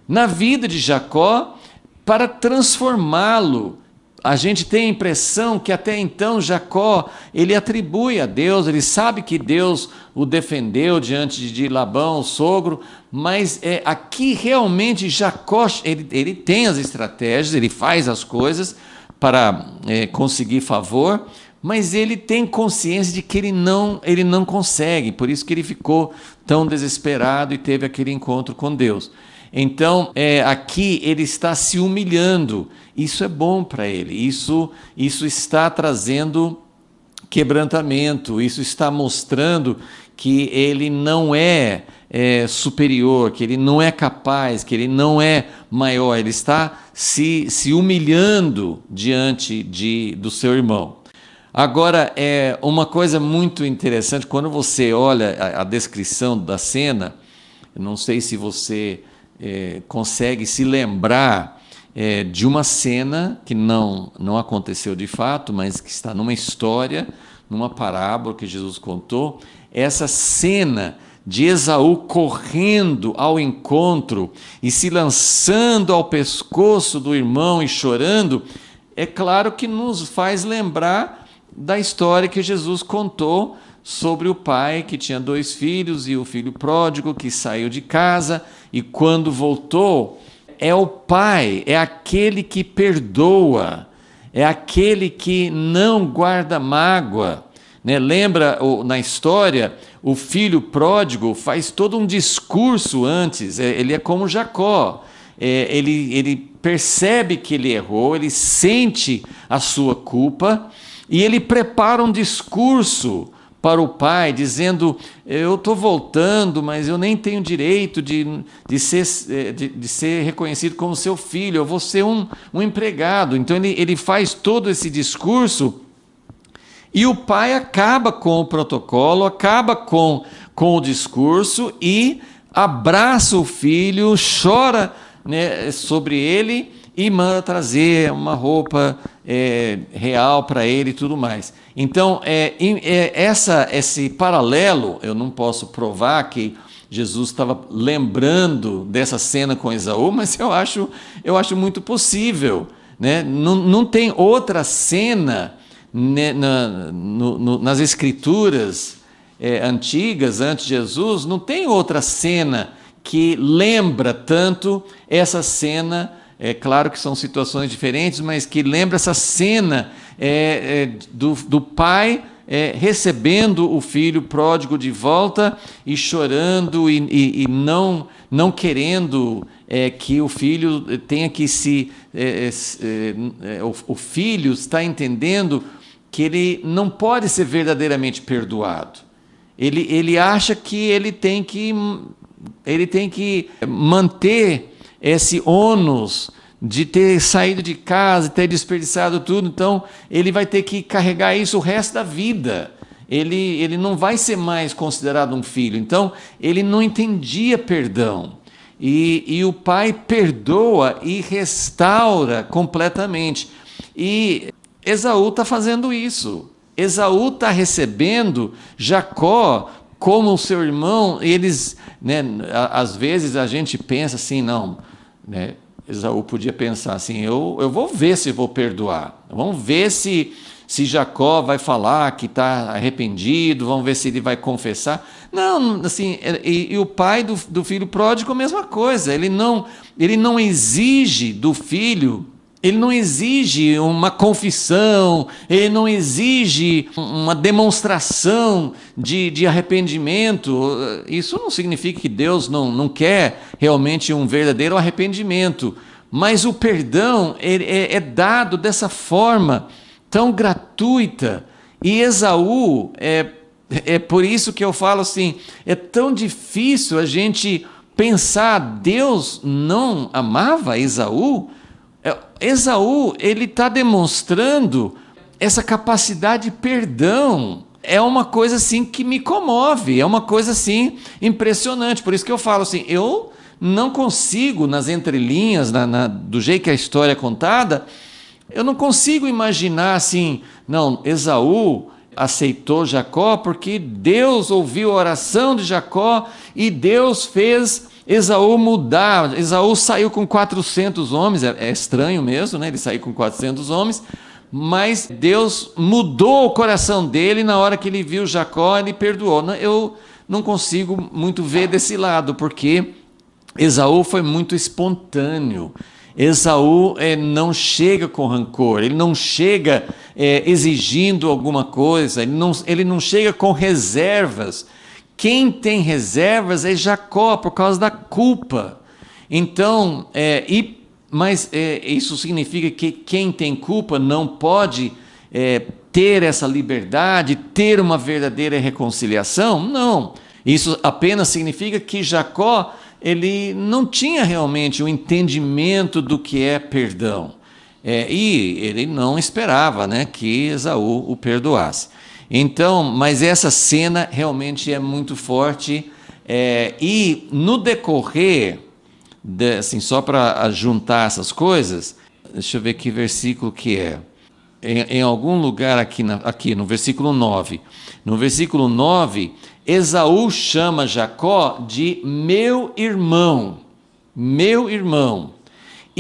na vida de Jacó para transformá-lo. A gente tem a impressão que até então Jacó, ele atribui a Deus, ele sabe que Deus o defendeu diante de Labão, o sogro, mas aqui realmente Jacó, ele tem as estratégias, ele faz as coisas para conseguir favor, mas ele tem consciência de que ele não consegue, por isso que ele ficou tão desesperado e teve aquele encontro com Deus. Então, aqui ele está se humilhando. Isso é bom para ele, isso está trazendo quebrantamento, isso está mostrando que ele não é superior, que ele não é capaz, que ele não é maior, ele está se humilhando diante do seu irmão. Agora, uma coisa muito interessante, quando você olha a descrição da cena, eu não sei se você consegue se lembrar de uma cena que não aconteceu de fato, mas que está numa história, numa parábola que Jesus contou. Essa cena de Esaú correndo ao encontro e se lançando ao pescoço do irmão e chorando, é claro que nos faz lembrar da história que Jesus contou sobre o pai que tinha 2 filhos e o filho pródigo que saiu de casa e quando voltou, é o pai, é aquele que perdoa, é aquele que não guarda mágoa. Né? Lembra na história, o filho pródigo faz todo um discurso antes, ele é como Jacó, ele percebe que ele errou, ele sente a sua culpa e ele prepara um discurso para o pai, dizendo, eu estou voltando, mas eu nem tenho direito de ser reconhecido como seu filho, eu vou ser um empregado. Então ele faz todo esse discurso e o pai acaba com o protocolo, acaba com o discurso e abraça o filho, chora, né, sobre ele e manda trazer uma roupa real para ele e tudo mais. Então, esse paralelo, eu não posso provar que Jesus estava lembrando dessa cena com Esaú, mas eu acho muito possível. Né? Não tem outra cena, né, nas Escrituras antigas, antes de Jesus, não tem outra cena que lembra tanto essa cena. É claro que são situações diferentes, mas que lembra essa cena do pai recebendo o filho pródigo de volta e chorando e não querendo que o filho tenha que o filho está entendendo que ele não pode ser verdadeiramente perdoado. Ele acha que ele tem que manter esse ônus de ter saído de casa, ter desperdiçado tudo, então ele vai ter que carregar isso o resto da vida. Ele não vai ser mais considerado um filho. Então, ele não entendia perdão. E o pai perdoa e restaura completamente. E Esaú está fazendo isso. Esaú está recebendo Jacó como o seu irmão. Eles, né, às vezes a gente pensa assim, não, né, Esaú podia pensar assim, eu vou ver se vou perdoar, vamos ver se Jacó vai falar que está arrependido, vamos ver se ele vai confessar. Não, assim, e o pai do filho pródigo a mesma coisa, ele não exige do filho, ele não exige uma confissão, ele não exige uma demonstração de arrependimento. Isso não significa que Deus não quer realmente um verdadeiro arrependimento, mas o perdão é dado dessa forma tão gratuita. E Esaú, é por isso que eu falo assim, é tão difícil a gente pensar, Deus não amava Esaú? Esaú, ele está demonstrando essa capacidade de perdão. É uma coisa assim que me comove, é uma coisa assim impressionante. Por isso que eu falo assim, eu não consigo, nas entrelinhas, do jeito que a história é contada, eu não consigo imaginar assim, não, Esaú aceitou Jacó porque Deus ouviu a oração de Jacó e Deus fez Esaú mudar. Esaú saiu com 400 homens, é estranho mesmo, né? Ele saiu com 400 homens, mas Deus mudou o coração dele na hora que ele viu Jacó, ele perdoou. Eu não consigo muito ver desse lado, porque Esaú foi muito espontâneo. Esaú não chega com rancor, ele não chega exigindo alguma coisa, ele não chega com reservas. Quem tem reservas é Jacó, por causa da culpa. Então, isso significa que quem tem culpa não pode ter essa liberdade, ter uma verdadeira reconciliação? Não. Isso apenas significa que Jacó ele não tinha realmente o entendimento do que é perdão. E ele não esperava, né, que Esaú o perdoasse. Então, mas essa cena realmente é muito forte, e no decorrer, assim, só para juntar essas coisas, deixa eu ver que versículo que é. Em algum lugar aqui no versículo 9. No versículo 9, Esaú chama Jacó de meu irmão.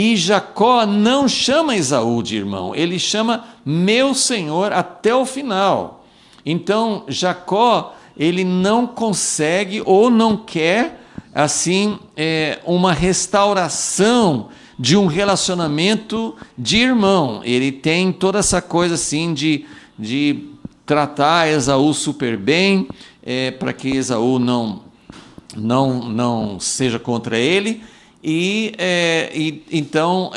E Jacó não chama Esaú de irmão, ele chama meu senhor até o final. Então Jacó, ele não consegue ou não quer assim uma restauração de um relacionamento de irmão. Ele tem toda essa coisa assim de tratar Esaú super bem, para que Esaú não seja contra ele. Então,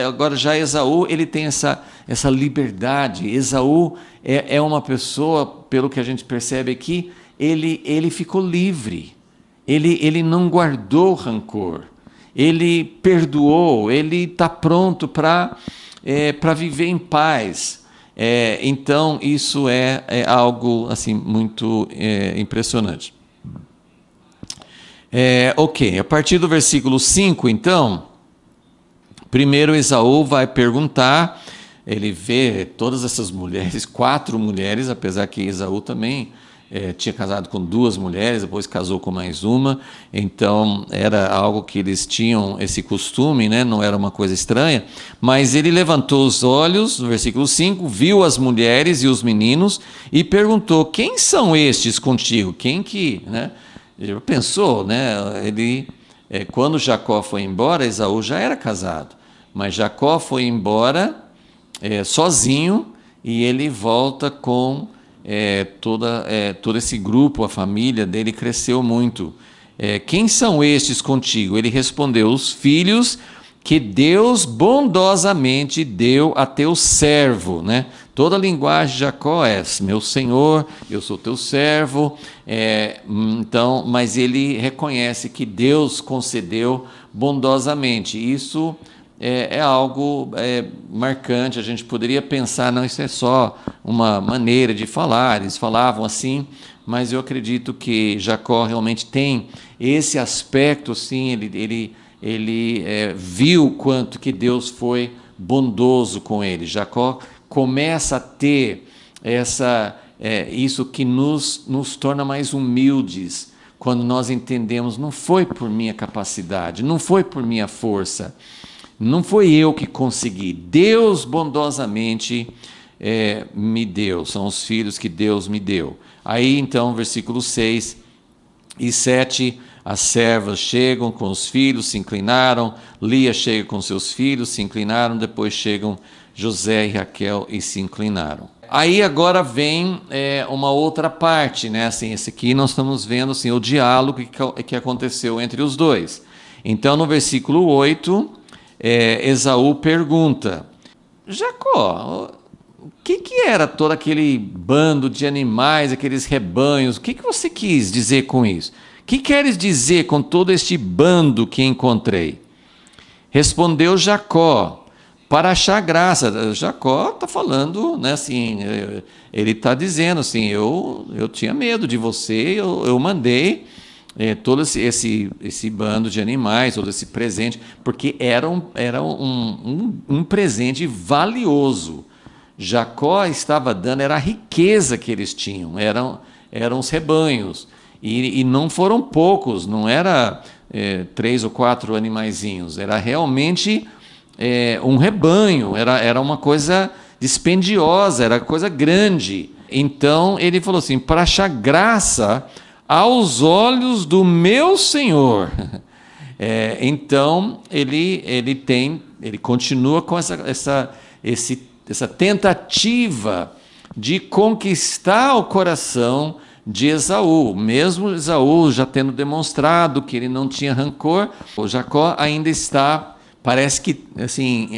agora já Esaú, ele tem essa liberdade. Esaú é uma pessoa, pelo que a gente percebe aqui, ele ficou livre, ele não guardou rancor, ele perdoou, ele está pronto para viver em paz. Então, isso é algo assim, muito impressionante. Ok, a partir do versículo 5, então, primeiro Esaú vai perguntar, ele vê todas essas mulheres, 4 mulheres, apesar que Esaú também tinha casado com 2 mulheres, depois casou com mais uma, então era algo que eles tinham esse costume, né? Não era uma coisa estranha, mas ele levantou os olhos, no versículo 5, viu as mulheres e os meninos e perguntou, quem são estes contigo? Quem que, né? Pensou, né? Quando Jacó foi embora, Esaú já era casado, mas Jacó foi embora sozinho e ele volta com todo esse grupo, a família dele cresceu muito. Quem são estes contigo? Ele respondeu, os filhos que Deus bondosamente deu a teu servo, né? Toda a linguagem de Jacó é, meu senhor, eu sou teu servo, então, mas ele reconhece que Deus concedeu bondosamente. Isso é algo marcante. A gente poderia pensar, não, isso é só uma maneira de falar, eles falavam assim, mas eu acredito que Jacó realmente tem esse aspecto, sim, ele viu o quanto que Deus foi bondoso com ele. Jacó começa a ter isso que nos torna mais humildes, quando nós entendemos, não foi por minha capacidade, não foi por minha força, não foi eu que consegui, Deus bondosamente me deu, são os filhos que Deus me deu. Aí então, versículos 6 e 7, as servas chegam com os filhos, se inclinaram, Lia chega com seus filhos, se inclinaram, depois chegam José e Raquel e se inclinaram. Aí agora vem uma outra parte, né? Assim, esse aqui nós estamos vendo assim, o diálogo que aconteceu entre os dois. Então, no versículo 8, Esaú pergunta, Jacó, o que era todo aquele bando de animais, aqueles rebanhos? O que você quis dizer com isso? O que queres dizer com todo este bando que encontrei? Respondeu Jacó, para achar graça. Jacó está falando, né, assim, ele está dizendo assim, eu tinha medo de você, eu mandei todo esse bando de animais, todo esse presente, porque era um presente valioso. Jacó estava dando, era a riqueza que eles tinham, eram os rebanhos, e não foram poucos, não era 3 ou 4 animaizinhos, era realmente um rebanho, era uma coisa dispendiosa, era coisa grande. Então ele falou assim, para achar graça aos olhos do meu Senhor. Então ele continua com essa tentativa de conquistar o coração de Esaú, mesmo Esaú já tendo demonstrado que ele não tinha rancor, o Jacó ainda está, parece que assim,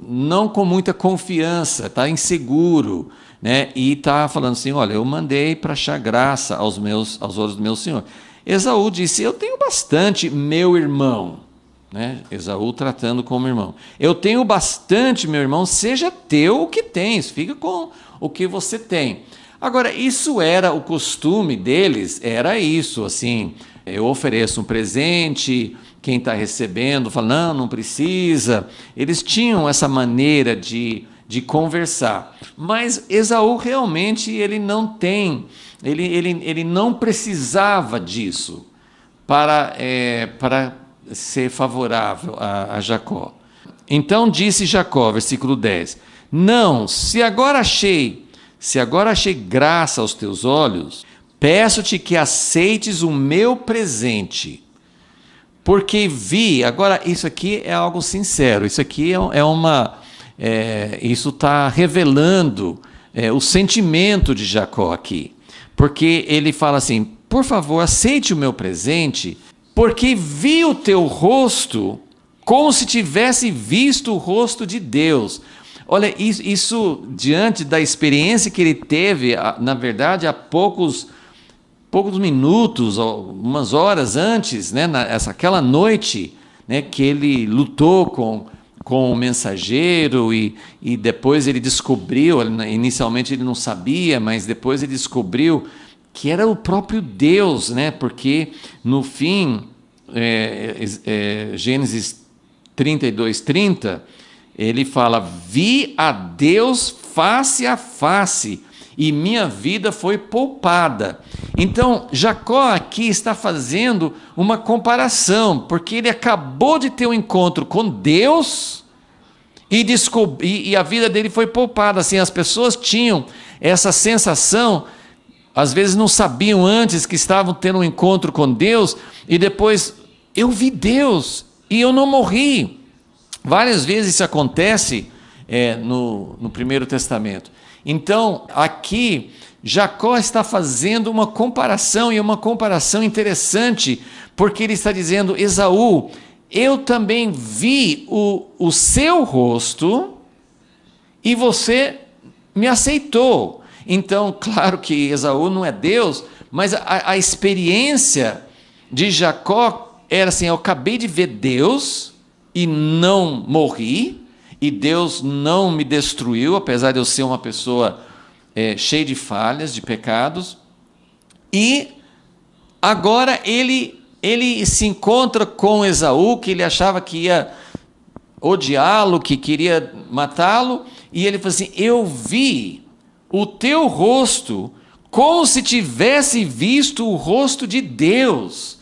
não com muita confiança, está inseguro, né? E está falando assim, olha, eu mandei para achar graça aos olhos do meu Senhor. Esaú disse, eu tenho bastante, meu irmão, né? Esaú tratando como irmão, eu tenho bastante, meu irmão, seja teu o que tens, fica com o que você tem. Agora, isso era o costume deles, era isso, assim, eu ofereço um presente, quem está recebendo fala, não precisa. Eles tinham essa maneira de conversar, mas Esaú realmente ele não tem, ele não precisava disso para ser favorável a Jacó. Então disse Jacó, versículo 10: Não, se agora achei graça aos teus olhos, peço-te que aceites o meu presente, porque vi. Agora, isso aqui é algo sincero, isso aqui isso está revelando o sentimento de Jacó aqui, porque ele fala assim: por favor, aceite o meu presente, porque vi o teu rosto como se tivesse visto o rosto de Deus. Olha, isso diante da experiência que ele teve, na verdade, há poucos minutos, umas horas antes, né, aquela noite, né, que ele lutou com o mensageiro e depois ele descobriu, inicialmente ele não sabia, mas depois ele descobriu que era o próprio Deus, né, porque no fim, Gênesis 32:30, ele fala: vi a Deus face a face, e minha vida foi poupada. Então, Jacó aqui está fazendo uma comparação, porque ele acabou de ter um encontro com Deus e a vida dele foi poupada. Assim, as pessoas tinham essa sensação, às vezes não sabiam antes que estavam tendo um encontro com Deus, e depois: eu vi Deus e eu não morri. Várias vezes isso acontece no Primeiro Testamento. Então, aqui, Jacó está fazendo uma comparação, e uma comparação interessante, porque ele está dizendo: Esaú, eu também vi o seu rosto e você me aceitou. Então, claro que Esaú não é Deus, mas a experiência de Jacó era assim: eu acabei de ver Deus e não morri, e Deus não me destruiu, apesar de eu ser uma pessoa cheia de falhas, de pecados. E agora ele se encontra com Esaú, que ele achava que ia odiá-lo, que queria matá-lo, e ele fala assim: eu vi o teu rosto como se tivesse visto o rosto de Deus.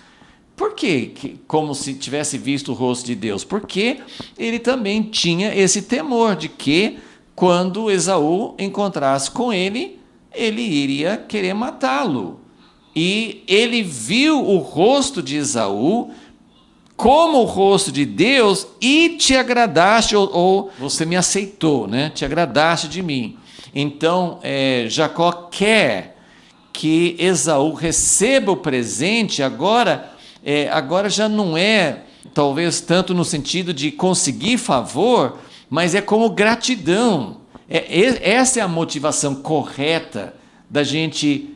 Por quê? Como se tivesse visto o rosto de Deus? Porque ele também tinha esse temor de que, quando Esaú encontrasse com ele, ele iria querer matá-lo. E ele viu o rosto de Esaú como o rosto de Deus, e te agradaste, ou você me aceitou, né? Te agradaste de mim. Então, Jacó quer que Esaú receba o presente agora. Agora já não é, talvez, tanto no sentido de conseguir favor, mas é como gratidão. Essa é a motivação correta da gente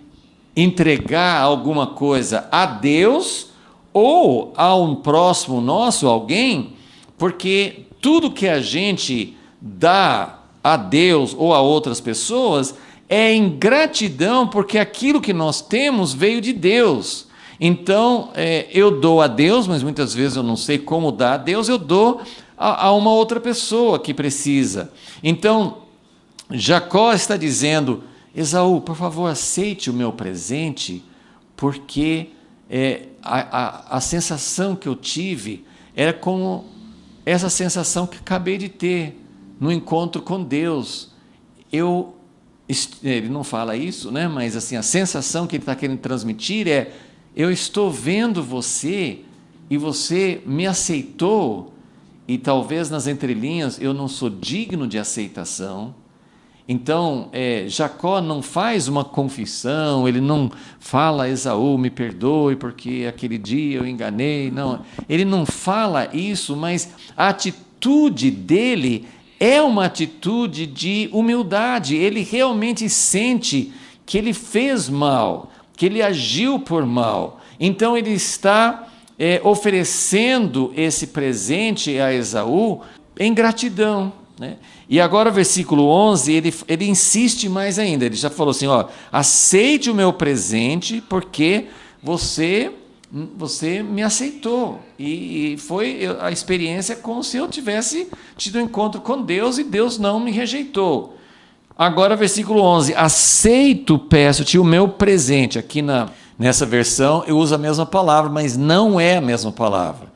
entregar alguma coisa a Deus ou a um próximo nosso, alguém, porque tudo que a gente dá a Deus ou a outras pessoas é em gratidão, porque aquilo que nós temos veio de Deus. Então, eu dou a Deus, mas muitas vezes eu não sei como dar a Deus, eu dou a uma outra pessoa que precisa. Então, Jacó está dizendo: Esaú, por favor, aceite o meu presente, porque a sensação que eu tive era como essa sensação que acabei de ter no encontro com Deus. Ele não fala isso, né? Mas assim, a sensação que ele está querendo transmitir é: eu estou vendo você e você me aceitou, e talvez nas entrelinhas eu não sou digno de aceitação. Então, Jacó não faz uma confissão, ele não fala: Esaú, me perdoe porque aquele dia eu enganei. Não, ele não fala isso, mas a atitude dele é uma atitude de humildade. Ele realmente sente que ele fez mal, que ele agiu por mal. Então ele está oferecendo esse presente a Esaú em gratidão, né? E agora o versículo 11, ele insiste mais ainda. Ele já falou assim: aceite o meu presente, porque você me aceitou. E foi a experiência como se eu tivesse tido um encontro com Deus e Deus não me rejeitou. Agora, versículo 11: aceito, peço-te o meu presente. Aqui nessa versão eu uso a mesma palavra, mas não é a mesma palavra.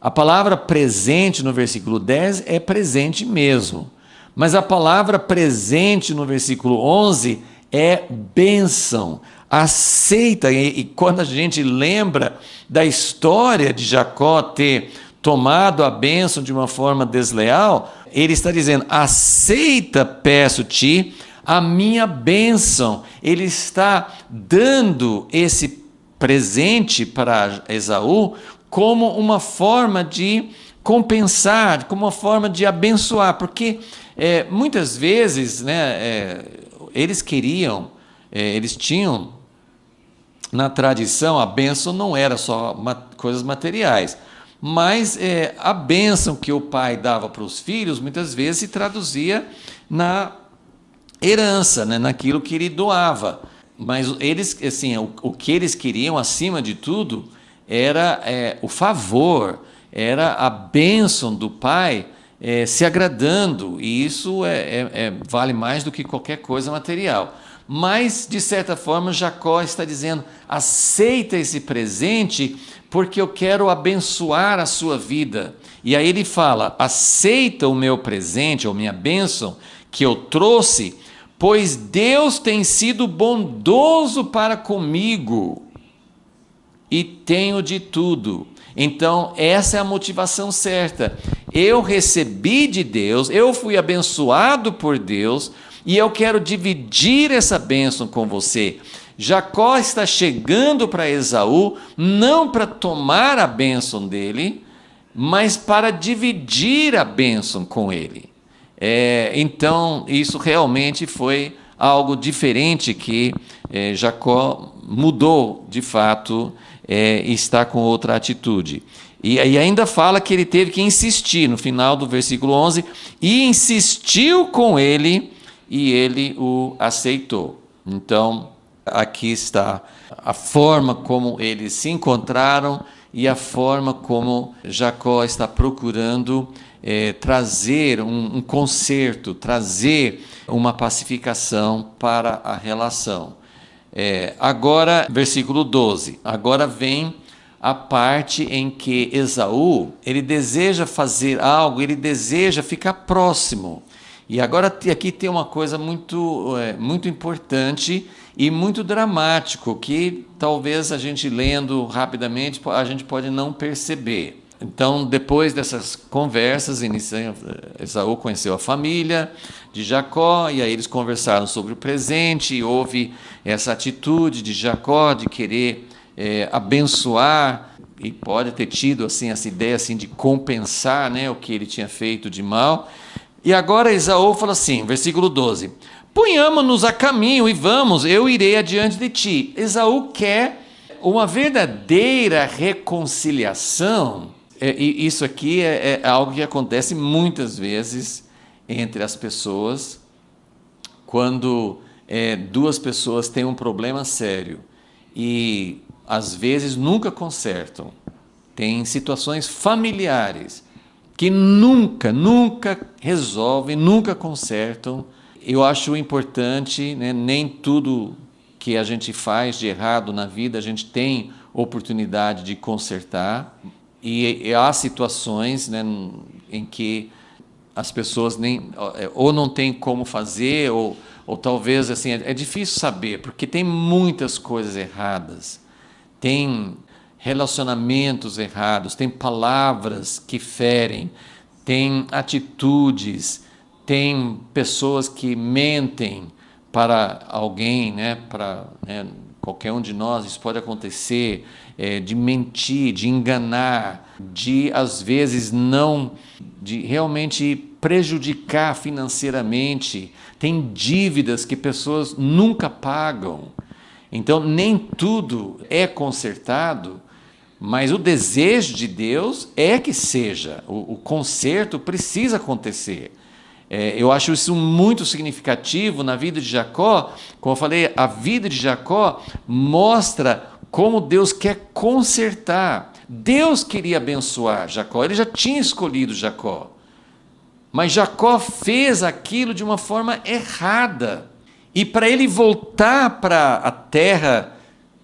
A palavra presente no versículo 10 é presente mesmo. Mas a palavra presente no versículo 11 é bênção. Aceita. E quando a gente lembra da história de Jacó ter tomado a bênção de uma forma desleal, ele está dizendo: aceita, peço-te, a minha bênção. Ele está dando esse presente para Esaú como uma forma de compensar, como uma forma de abençoar, porque muitas vezes, né, eles tinham na tradição, a bênção não era só coisas materiais, mas a bênção que o pai dava para os filhos muitas vezes se traduzia na herança, né, naquilo que ele doava. Mas eles, assim, o que eles queriam acima de tudo era o favor, era a bênção do pai se agradando, e isso vale mais do que qualquer coisa material. Mas, de certa forma, Jacó está dizendo: aceita esse presente porque eu quero abençoar a sua vida. E aí ele fala: aceita o meu presente, ou minha bênção, que eu trouxe, pois Deus tem sido bondoso para comigo e tenho de tudo. Então, essa é a motivação certa. Eu recebi de Deus, eu fui abençoado por Deus, e eu quero dividir essa bênção com você. Jacó está chegando para Esaú, não para tomar a bênção dele, mas para dividir a bênção com ele. Então, isso realmente foi algo diferente que Jacó mudou, de fato, e está com outra atitude. E ainda fala que ele teve que insistir, no final do versículo 11, e insistiu com ele, e ele o aceitou. Então, aqui está a forma como eles se encontraram e a forma como Jacó está procurando trazer um conserto, trazer uma pacificação para a relação. Agora, versículo 12, agora vem a parte em que Esaú, ele deseja fazer algo, ele deseja ficar próximo. E agora aqui tem uma coisa muito importante e muito dramático, que talvez a gente lendo rapidamente, a gente pode não perceber. Então, depois dessas conversas, Esaú conheceu a família de Jacó, e aí eles conversaram sobre o presente, e houve essa atitude de Jacó de querer abençoar, e pode ter tido assim, essa ideia assim, de compensar, né, o que ele tinha feito de mal. E agora Esaú fala assim, versículo 12, ponhamo-nos a caminho e vamos, eu irei adiante de ti. Esaú quer uma verdadeira reconciliação. E isso aqui é algo que acontece muitas vezes entre as pessoas, quando duas pessoas têm um problema sério e às vezes nunca consertam. Tem situações familiares que nunca resolvem, nunca consertam. Eu acho importante, né, nem tudo que a gente faz de errado na vida a gente tem oportunidade de consertar, e há situações, né, em que as pessoas ou não têm como fazer, ou talvez assim, é difícil saber, porque tem muitas coisas erradas, tem relacionamentos errados, tem palavras que ferem, tem atitudes, tem pessoas que mentem para alguém, né, qualquer um de nós, isso pode acontecer, de mentir, de enganar, de às vezes de realmente prejudicar financeiramente. Tem dívidas que pessoas nunca pagam. Então, nem tudo é consertado, mas o desejo de Deus é que seja. O conserto precisa acontecer. Eu acho isso muito significativo na vida de Jacó. Como eu falei, a vida de Jacó mostra como Deus quer consertar. Deus queria abençoar Jacó, ele já tinha escolhido Jacó. Mas Jacó fez aquilo de uma forma errada. E para ele voltar para a terra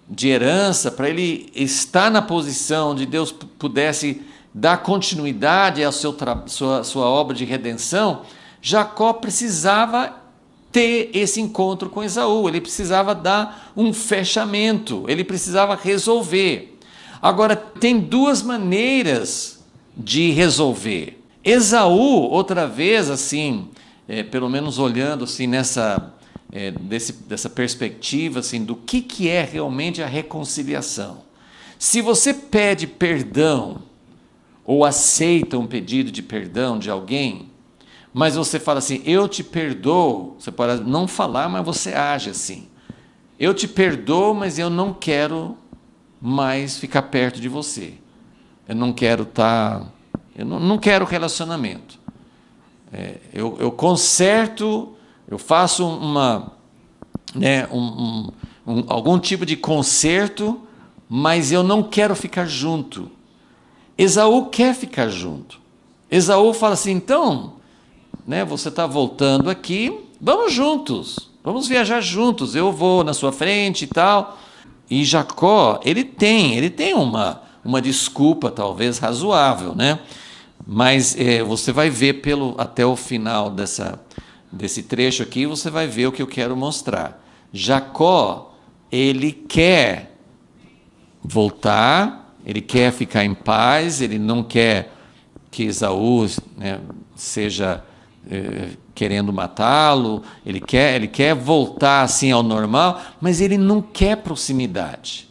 de herança, para ele estar na posição onde Deus pudesse dar continuidade à sua obra de redenção, Jacó precisava ter esse encontro com Esaú, ele precisava dar um fechamento, ele precisava resolver. Agora, tem duas maneiras de resolver. Esaú, outra vez, assim, pelo menos olhando assim dessa perspectiva assim, do que é realmente a reconciliação. Se você pede perdão ou aceita um pedido de perdão de alguém, mas você fala assim, eu te perdoo, você pode não falar, mas você age assim. Eu te perdoo, mas eu não quero mais ficar perto de você. Eu não quero eu não quero relacionamento. Eu conserto, eu faço algum tipo de conserto, mas eu não quero ficar junto. Esaú quer ficar junto. Esaú fala assim, então, você está voltando aqui, vamos juntos, vamos viajar juntos, eu vou na sua frente e tal. E Jacó, ele tem uma desculpa talvez razoável, mas você vai ver até o final desse trecho aqui, você vai ver o que eu quero mostrar. Jacó, ele quer voltar, ele quer ficar em paz, ele não quer que Esaú seja querendo matá-lo, ele quer voltar assim ao normal, mas ele não quer proximidade.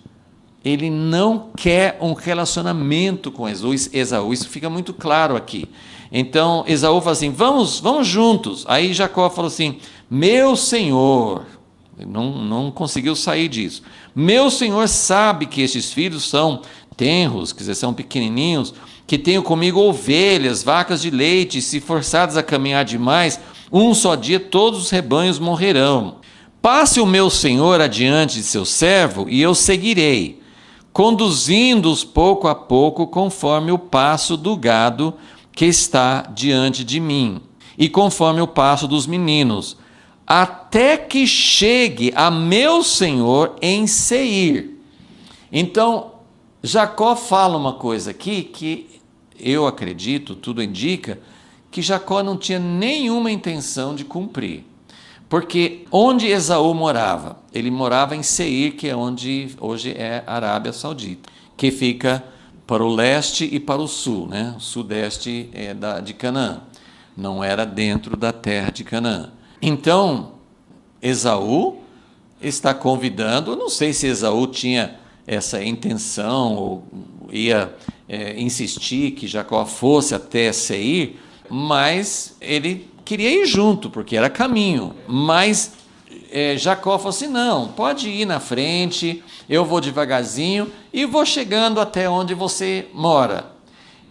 Ele não quer um relacionamento com Esaú, isso fica muito claro aqui. Então, Esaú fala assim, vamos juntos. Aí Jacó falou assim, meu senhor, não conseguiu sair disso. Meu senhor sabe que estes filhos são tenros, quer dizer, são pequenininhos, que tenho comigo ovelhas, vacas de leite, e se forçadas a caminhar demais, um só dia todos os rebanhos morrerão. Passe o meu senhor adiante de seu servo, e eu seguirei, conduzindo-os pouco a pouco, conforme o passo do gado que está diante de mim, e conforme o passo dos meninos, até que chegue a meu senhor em Seir. Então, Jacó fala uma coisa aqui que eu acredito, tudo indica, que Jacó não tinha nenhuma intenção de cumprir. Porque onde Esaú morava? Ele morava em Seir, que é onde hoje é a Arábia Saudita, que fica para o leste e para o sul, O sudeste de Canaã, não era dentro da terra de Canaã. Então, Esaú está convidando, não sei se Esaú tinha essa intenção ou ia insistir que Jacó fosse até Seir, mas ele queria ir junto, porque era caminho. Mas Jacó falou assim, não, pode ir na frente, eu vou devagarzinho e vou chegando até onde você mora.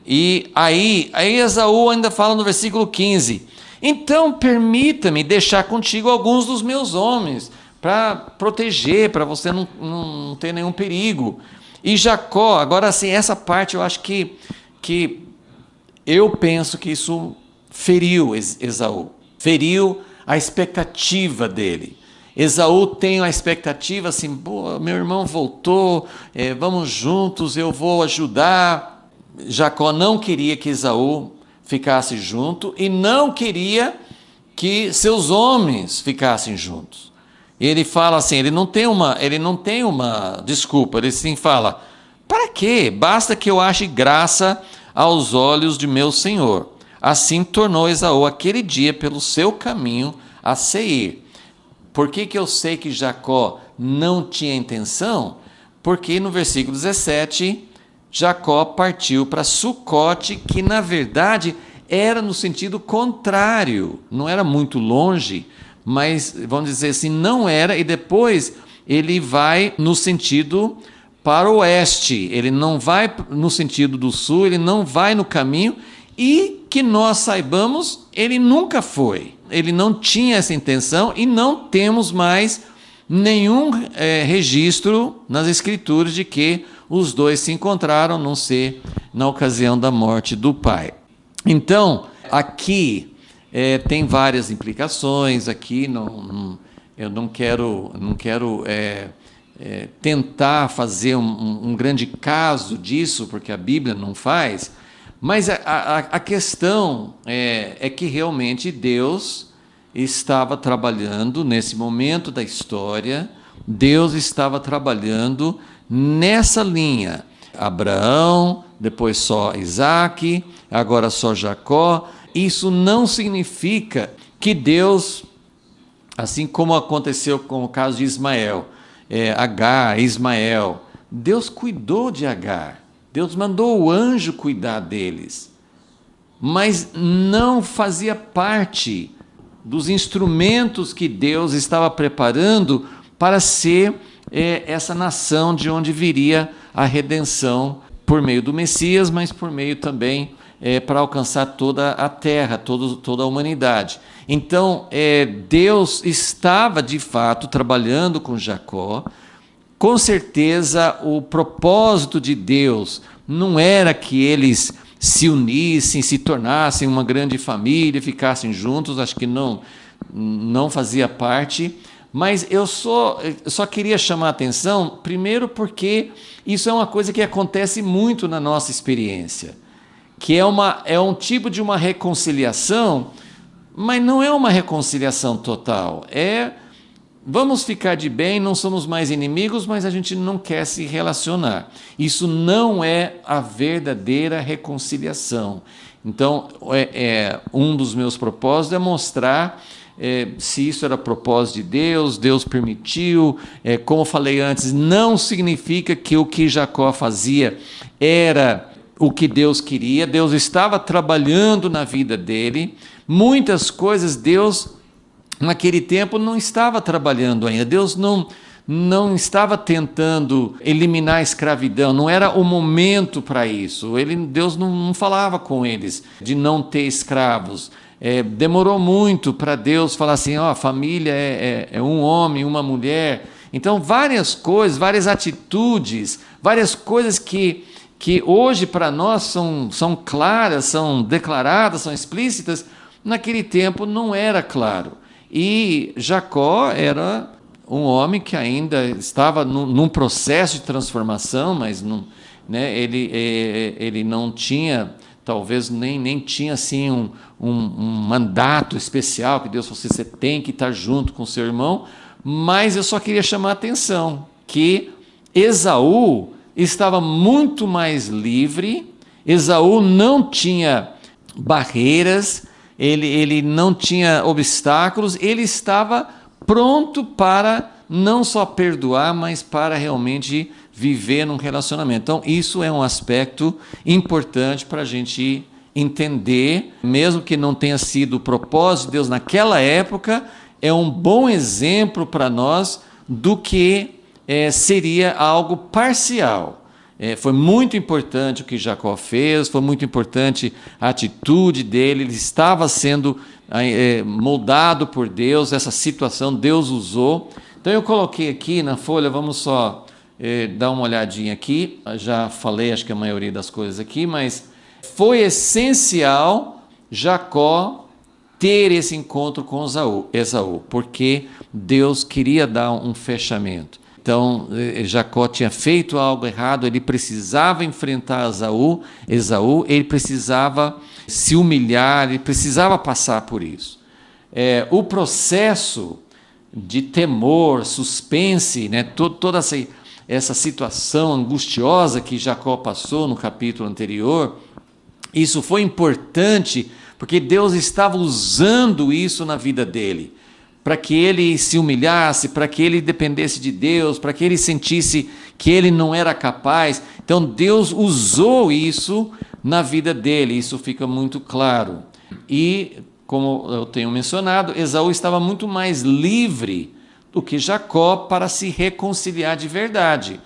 E aí Esaú ainda fala no versículo 15, então permita-me deixar contigo alguns dos meus homens, para proteger, para você não ter nenhum perigo. E Jacó, agora assim, essa parte eu acho que eu penso que isso feriu Esaú, feriu a expectativa dele. Esaú tem a expectativa assim, meu irmão voltou, vamos juntos, eu vou ajudar. Jacó não queria que Esaú ficasse junto e não queria que seus homens ficassem juntos. Ele fala assim, ele não tem uma desculpa, ele sim fala, para quê? Basta que eu ache graça aos olhos de meu senhor. Assim tornou Esaú aquele dia pelo seu caminho a Seir. Por que eu sei que Jacó não tinha intenção? Porque no versículo 17, Jacó partiu para Sucote, que na verdade era no sentido contrário, não era muito longe, mas vamos dizer assim, não era, e depois ele vai no sentido para o oeste, ele não vai no sentido do sul, ele não vai no caminho, e que nós saibamos, ele nunca foi, ele não tinha essa intenção, e não temos mais nenhum registro nas escrituras de que os dois se encontraram, a não ser na ocasião da morte do pai. Então, aqui tem várias implicações, aqui eu não quero tentar fazer um grande caso disso, porque a Bíblia não faz, Mas a questão é que realmente Deus estava trabalhando nesse momento da história, Deus estava trabalhando nessa linha. Abraão, depois só Isaac, agora só Jacó. Isso não significa que Deus, assim como aconteceu com o caso de Ismael, Agar, Ismael, Deus cuidou de Agar, Deus mandou o anjo cuidar deles, mas não fazia parte dos instrumentos que Deus estava preparando para ser essa nação de onde viria a redenção por meio do Messias, mas por meio também para alcançar toda a terra, toda a humanidade. Então, Deus estava de fato trabalhando com Jacó. Com certeza, o propósito de Deus não era que eles se unissem, se tornassem uma grande família, ficassem juntos, acho que não fazia parte, mas eu só queria chamar a atenção, primeiro porque isso é uma coisa que acontece muito na nossa experiência, que é um tipo de uma reconciliação, mas não é uma reconciliação total, vamos ficar de bem, não somos mais inimigos, mas a gente não quer se relacionar. Isso não é a verdadeira reconciliação. Então, um dos meus propósitos é mostrar se isso era propósito de Deus, Deus permitiu. Como eu falei antes, não significa que o que Jacó fazia era o que Deus queria. Deus estava trabalhando na vida dele. Muitas coisas Deus naquele tempo não estava trabalhando ainda. Deus não estava tentando eliminar a escravidão, não era o momento para isso. Deus não falava com eles de não ter escravos. Demorou muito para Deus falar assim, a família é um homem, uma mulher. Então, várias coisas, várias atitudes, várias coisas que hoje para nós são claras, são declaradas, são explícitas, naquele tempo não era claro. E Jacó era um homem que ainda estava num processo de transformação, mas ele não tinha, talvez nem tinha assim um mandato especial que Deus fosse, você tem que estar junto com seu irmão, mas eu só queria chamar a atenção que Esaú estava muito mais livre, Esaú não tinha barreiras, ele não tinha obstáculos, ele estava pronto para não só perdoar, mas para realmente viver num relacionamento. Então, isso é um aspecto importante para a gente entender, mesmo que não tenha sido o propósito de Deus naquela época, é um bom exemplo para nós do que seria algo parcial. Foi muito importante o que Jacó fez, foi muito importante a atitude dele, ele estava sendo moldado por Deus, essa situação Deus usou. Então eu coloquei aqui na folha, vamos só dar uma olhadinha aqui, já falei acho que a maioria das coisas aqui, mas foi essencial Jacó ter esse encontro com Esaú, porque Deus queria dar um fechamento. Então, Jacó tinha feito algo errado, ele precisava enfrentar Esaú, ele precisava se humilhar, ele precisava passar por isso. O processo de temor, suspense, toda essa situação angustiosa que Jacó passou no capítulo anterior, isso foi importante porque Deus estava usando isso na vida dele, para que ele se humilhasse, para que ele dependesse de Deus, para que ele sentisse que ele não era capaz. Então Deus usou isso na vida dele, isso fica muito claro. E, como eu tenho mencionado, Esaú estava muito mais livre do que Jacó para se reconciliar de verdade.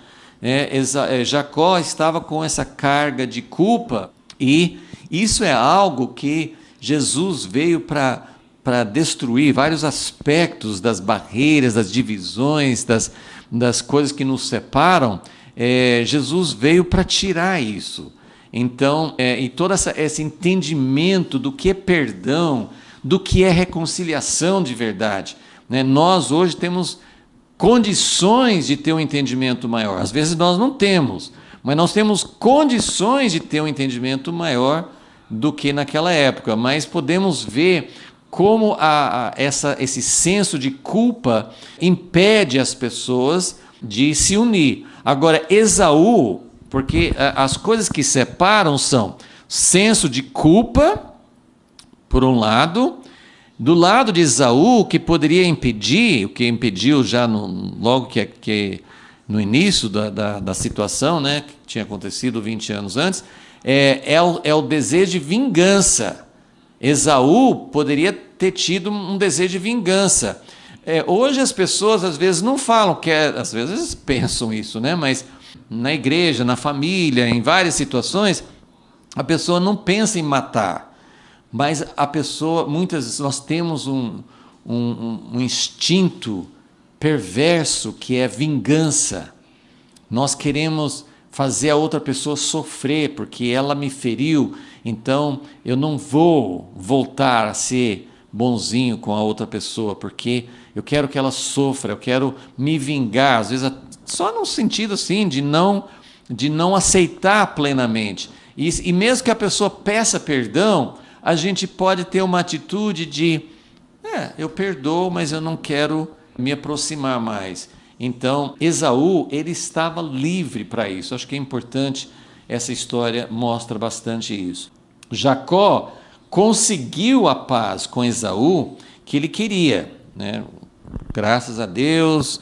Jacó estava com essa carga de culpa, e isso é algo que Jesus veio para destruir vários aspectos das barreiras, das divisões, das coisas que nos separam. Jesus veio para tirar isso. Então, e todo esse entendimento do que é perdão, do que é reconciliação de verdade. Nós hoje temos condições de ter um entendimento maior. Às vezes nós não temos, mas nós temos condições de ter um entendimento maior do que naquela época, mas podemos ver como esse senso de culpa impede as pessoas de se unir. Agora, Esaú, porque as coisas que separam são senso de culpa, por um lado, do lado de Esaú, o que poderia impedir, o que impediu já logo que no início da situação, né, que tinha acontecido 20 anos antes, é o desejo de vingança. Esaú poderia ter tido um desejo de vingança. Hoje as pessoas às vezes não falam, às vezes pensam isso, né? Mas na igreja, na família, em várias situações, a pessoa não pensa em matar. Mas a pessoa, muitas vezes nós temos um instinto perverso que é vingança. Nós queremos fazer a outra pessoa sofrer porque ela me feriu, então eu não vou voltar a ser bonzinho com a outra pessoa porque eu quero que ela sofra, eu quero me vingar, às vezes só no sentido assim de não aceitar plenamente. E mesmo que a pessoa peça perdão, a gente pode ter uma atitude de eu perdoo, mas eu não quero me aproximar mais. Então, Esaú, ele estava livre para isso. Acho que é importante, essa história mostra bastante isso. Jacó conseguiu a paz com Esaú que ele queria, né? Graças a Deus,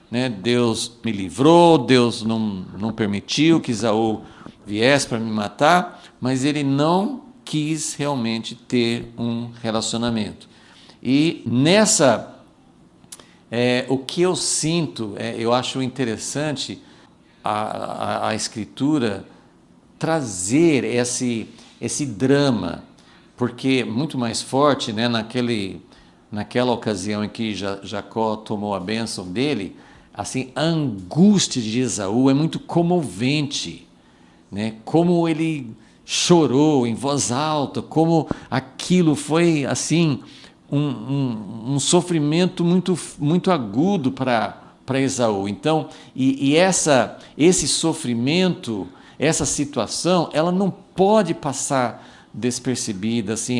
né? Deus me livrou, Deus não permitiu que Esaú viesse para me matar, mas ele não quis realmente ter um relacionamento. E o que eu sinto, eu acho interessante a Escritura trazer esse drama, porque muito mais forte, né, naquela ocasião em que Jacó tomou a bênção dele, assim, a angústia de Esaú é muito comovente, né? Como ele chorou em voz alta, como aquilo foi assim um sofrimento muito, muito agudo para Esaú. Então, esse sofrimento, essa situação, ela não pode passar despercebida, assim,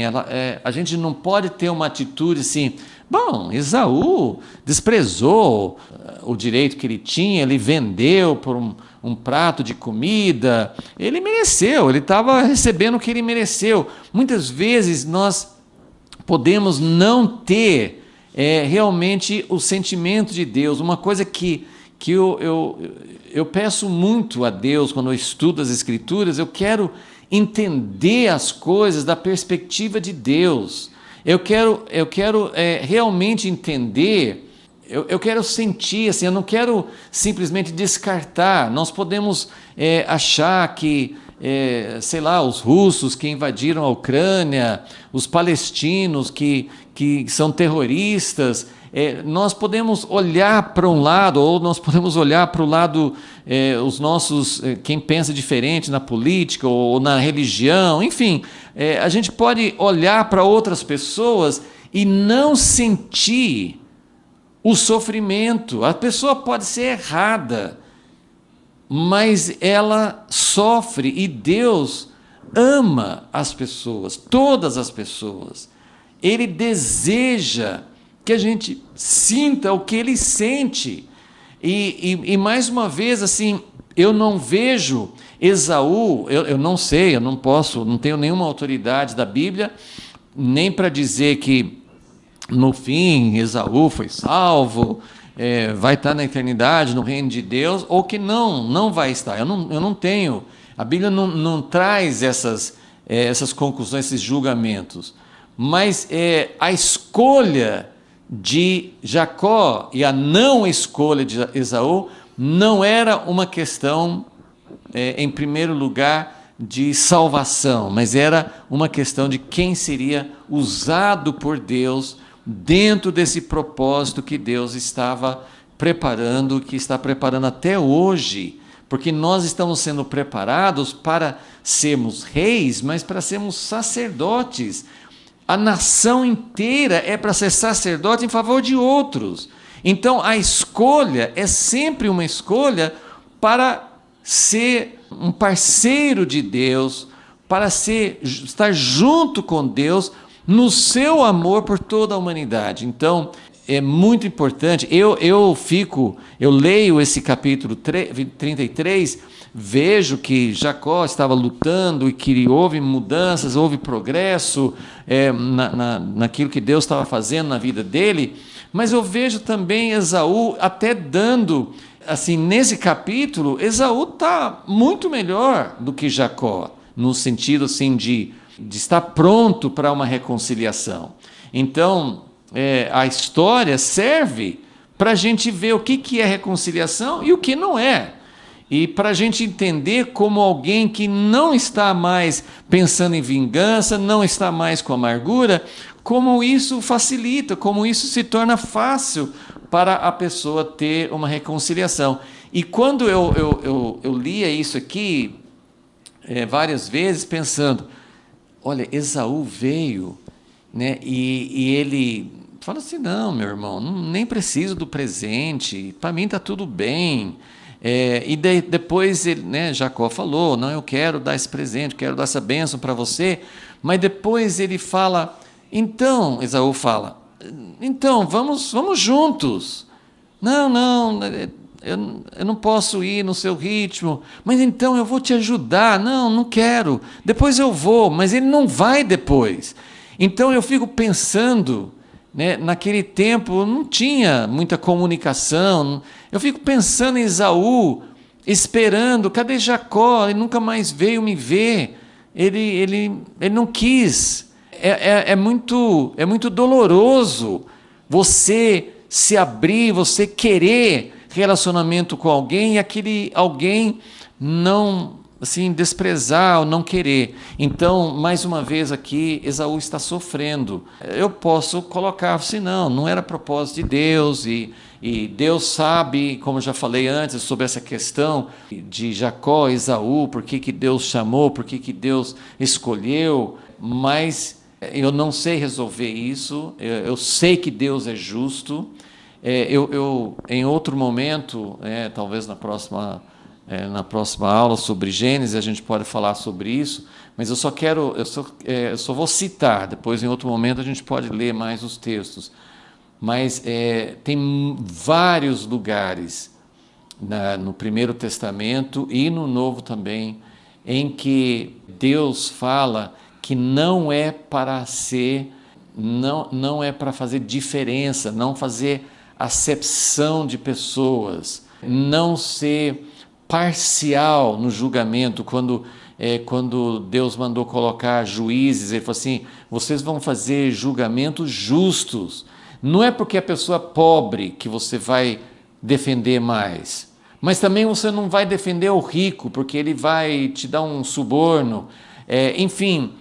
a gente não pode ter uma atitude assim, bom, Esaú desprezou o direito que ele tinha, ele vendeu por um prato de comida, ele mereceu, ele estava recebendo o que ele mereceu. Muitas vezes nós podemos não ter realmente o sentimento de Deus. Uma coisa que eu peço muito a Deus quando eu estudo as Escrituras, eu quero entender as coisas da perspectiva de Deus. Eu quero realmente entender, eu quero sentir, assim, eu não quero simplesmente descartar. Nós podemos achar que, sei lá, os russos que invadiram a Ucrânia, os palestinos que são terroristas, nós podemos olhar para um lado, ou nós podemos olhar para o lado, os nossos, quem pensa diferente na política ou na religião, enfim, a gente pode olhar para outras pessoas e não sentir o sofrimento. A pessoa pode ser errada, mas ela sofre, e Deus ama as pessoas, todas as pessoas. Ele deseja que a gente sinta o que ele sente. E mais uma vez, assim, eu não vejo Esaú, eu não sei, eu não posso, não tenho nenhuma autoridade da Bíblia, nem para dizer que no fim Esaú foi salvo, vai estar na eternidade, no reino de Deus, ou que não vai estar. Eu não tenho, a Bíblia não traz essas conclusões, esses julgamentos. Mas a escolha de Jacó e a não escolha de Esaú não era uma questão, em primeiro lugar, de salvação, mas era uma questão de quem seria usado por Deus dentro desse propósito que Deus estava preparando, que está preparando até hoje, porque nós estamos sendo preparados para sermos reis, mas para sermos sacerdotes. A nação inteira é para ser sacerdote em favor de outros. Então, a escolha é sempre uma escolha para ser um parceiro de Deus, para estar junto com Deus no seu amor por toda a humanidade. Então, é muito importante. Eu leio esse capítulo 33, vejo que Jacó estava lutando e que houve mudanças, houve progresso naquilo que Deus estava fazendo na vida dele, mas eu vejo também Esaú até dando, assim, nesse capítulo, Esaú está muito melhor do que Jacó, no sentido assim de estar pronto para uma reconciliação. Então, a história serve para a gente ver o que é reconciliação e o que não é. E para a gente entender como alguém que não está mais pensando em vingança, não está mais com amargura, como isso facilita, como isso se torna fácil para a pessoa ter uma reconciliação. E quando eu lia isso aqui várias vezes, pensando, olha, Esaú veio, né, e ele fala assim, não, meu irmão, nem preciso do presente, para mim está tudo bem. Depois ele, né, Jacó falou, não, eu quero dar esse presente, quero dar essa bênção para você, mas depois ele fala, então, Esaú fala, então, vamos juntos. Não, eu não posso ir no seu ritmo, mas então eu vou te ajudar. Não quero, depois eu vou, mas ele não vai depois. Então eu fico pensando, né, naquele tempo não tinha muita comunicação, eu fico pensando em Esaú, esperando, cadê Jacó? Ele nunca mais veio me ver, ele não quis. É muito doloroso você se abrir, você querer relacionamento com alguém e aquele alguém não, assim, desprezar ou não querer. Então, mais uma vez aqui, Esaú está sofrendo. Eu posso colocar assim, não era propósito de Deus e Deus sabe, como eu já falei antes, sobre essa questão de Jacó e Esaú, por que Deus chamou, por que Deus escolheu, mas eu não sei resolver isso, eu sei que Deus é justo. Em outro momento, talvez na próxima aula sobre Gênesis, a gente pode falar sobre isso, mas eu só vou citar, depois em outro momento a gente pode ler mais os textos. Mas tem vários lugares no Primeiro Testamento e no Novo também, em que Deus fala que não é para fazer diferença, não fazer acepção de pessoas, não ser parcial no julgamento. Quando Deus mandou colocar juízes, ele falou assim, vocês vão fazer julgamentos justos. Não é porque a pessoa é pobre que você vai defender mais, mas também você não vai defender o rico, porque ele vai te dar um suborno. Enfim,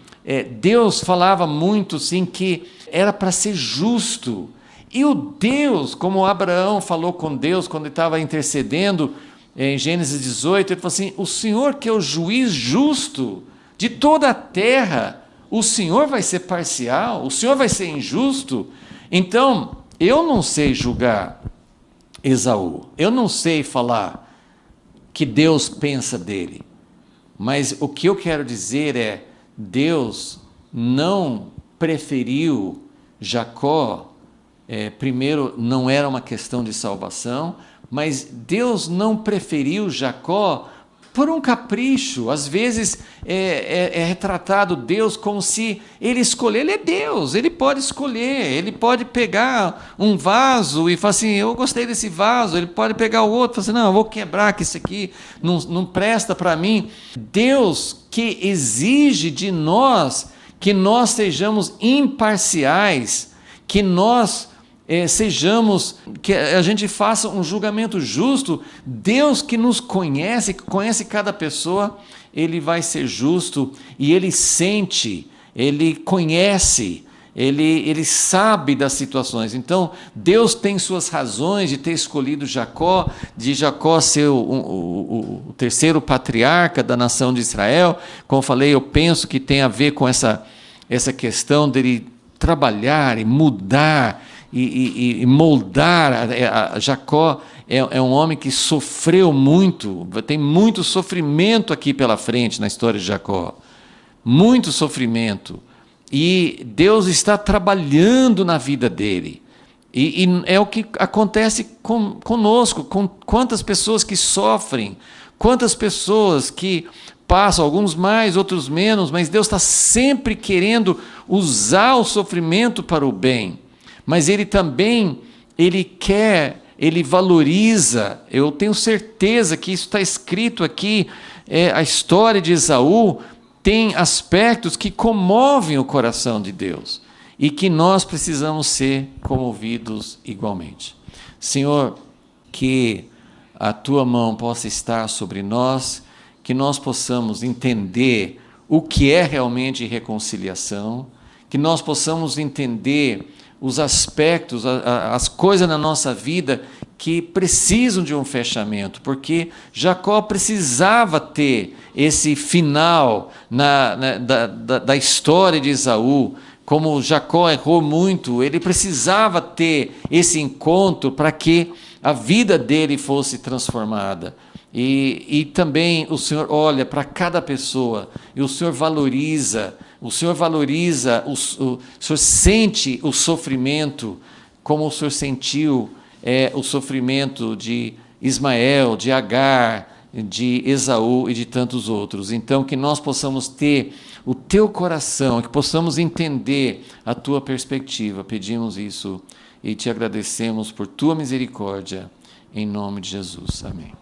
Deus falava muito sim que era para ser justo. E o Deus, como Abraão falou com Deus quando ele estava intercedendo em Gênesis 18, ele falou assim, o Senhor que é o juiz justo de toda a terra, o Senhor vai ser parcial, o Senhor vai ser injusto. Então, eu não sei julgar Esaú, eu não sei falar que Deus pensa dele, mas o que eu quero dizer é, Deus não preferiu Jacó. Primeiro, não era uma questão de salvação, mas Deus não preferiu Jacó por um capricho. Às vezes é retratado Deus como se ele escolher, ele é Deus, ele pode escolher, ele pode pegar um vaso e falar assim, eu gostei desse vaso, ele pode pegar o outro e falar assim, não, eu vou quebrar que isso aqui não presta para mim. Deus que exige de nós que nós sejamos imparciais, que nós que a gente faça um julgamento justo. Deus que nos conhece, que conhece cada pessoa, ele vai ser justo e ele sente, ele conhece, ele sabe das situações. Então, Deus tem suas razões de ter escolhido Jacó, de Jacó ser o terceiro patriarca da nação de Israel. Como eu falei, eu penso que tem a ver com essa questão dele trabalhar e mudar e moldar. Jacó é um homem que sofreu muito, tem muito sofrimento aqui pela frente na história de Jacó. Muito sofrimento. E Deus está trabalhando na vida dele. E é o que acontece conosco, com quantas pessoas que sofrem, quantas pessoas que passam, alguns mais, outros menos, mas Deus está sempre querendo usar o sofrimento para o bem. Mas Ele também, Ele valoriza, eu tenho certeza que isso está escrito aqui, a história de Esaú tem aspectos que comovem o coração de Deus. E que nós precisamos ser comovidos igualmente. Senhor, que a Tua mão possa estar sobre nós, que nós possamos entender o que é realmente reconciliação, que nós possamos entender os aspectos, as coisas na nossa vida que precisam de um fechamento, porque Jacó precisava ter esse final da história de Esaú. Como Jacó errou muito, ele precisava ter esse encontro para que a vida dele fosse transformada. E também o Senhor olha para cada pessoa e o Senhor valoriza, o Senhor sente o sofrimento, como o Senhor sentiu o sofrimento de Ismael, de Agar, de Esaú e de tantos outros. Então, que nós possamos ter o teu coração, que possamos entender a tua perspectiva. Pedimos isso e te agradecemos por tua misericórdia, em nome de Jesus. Amém.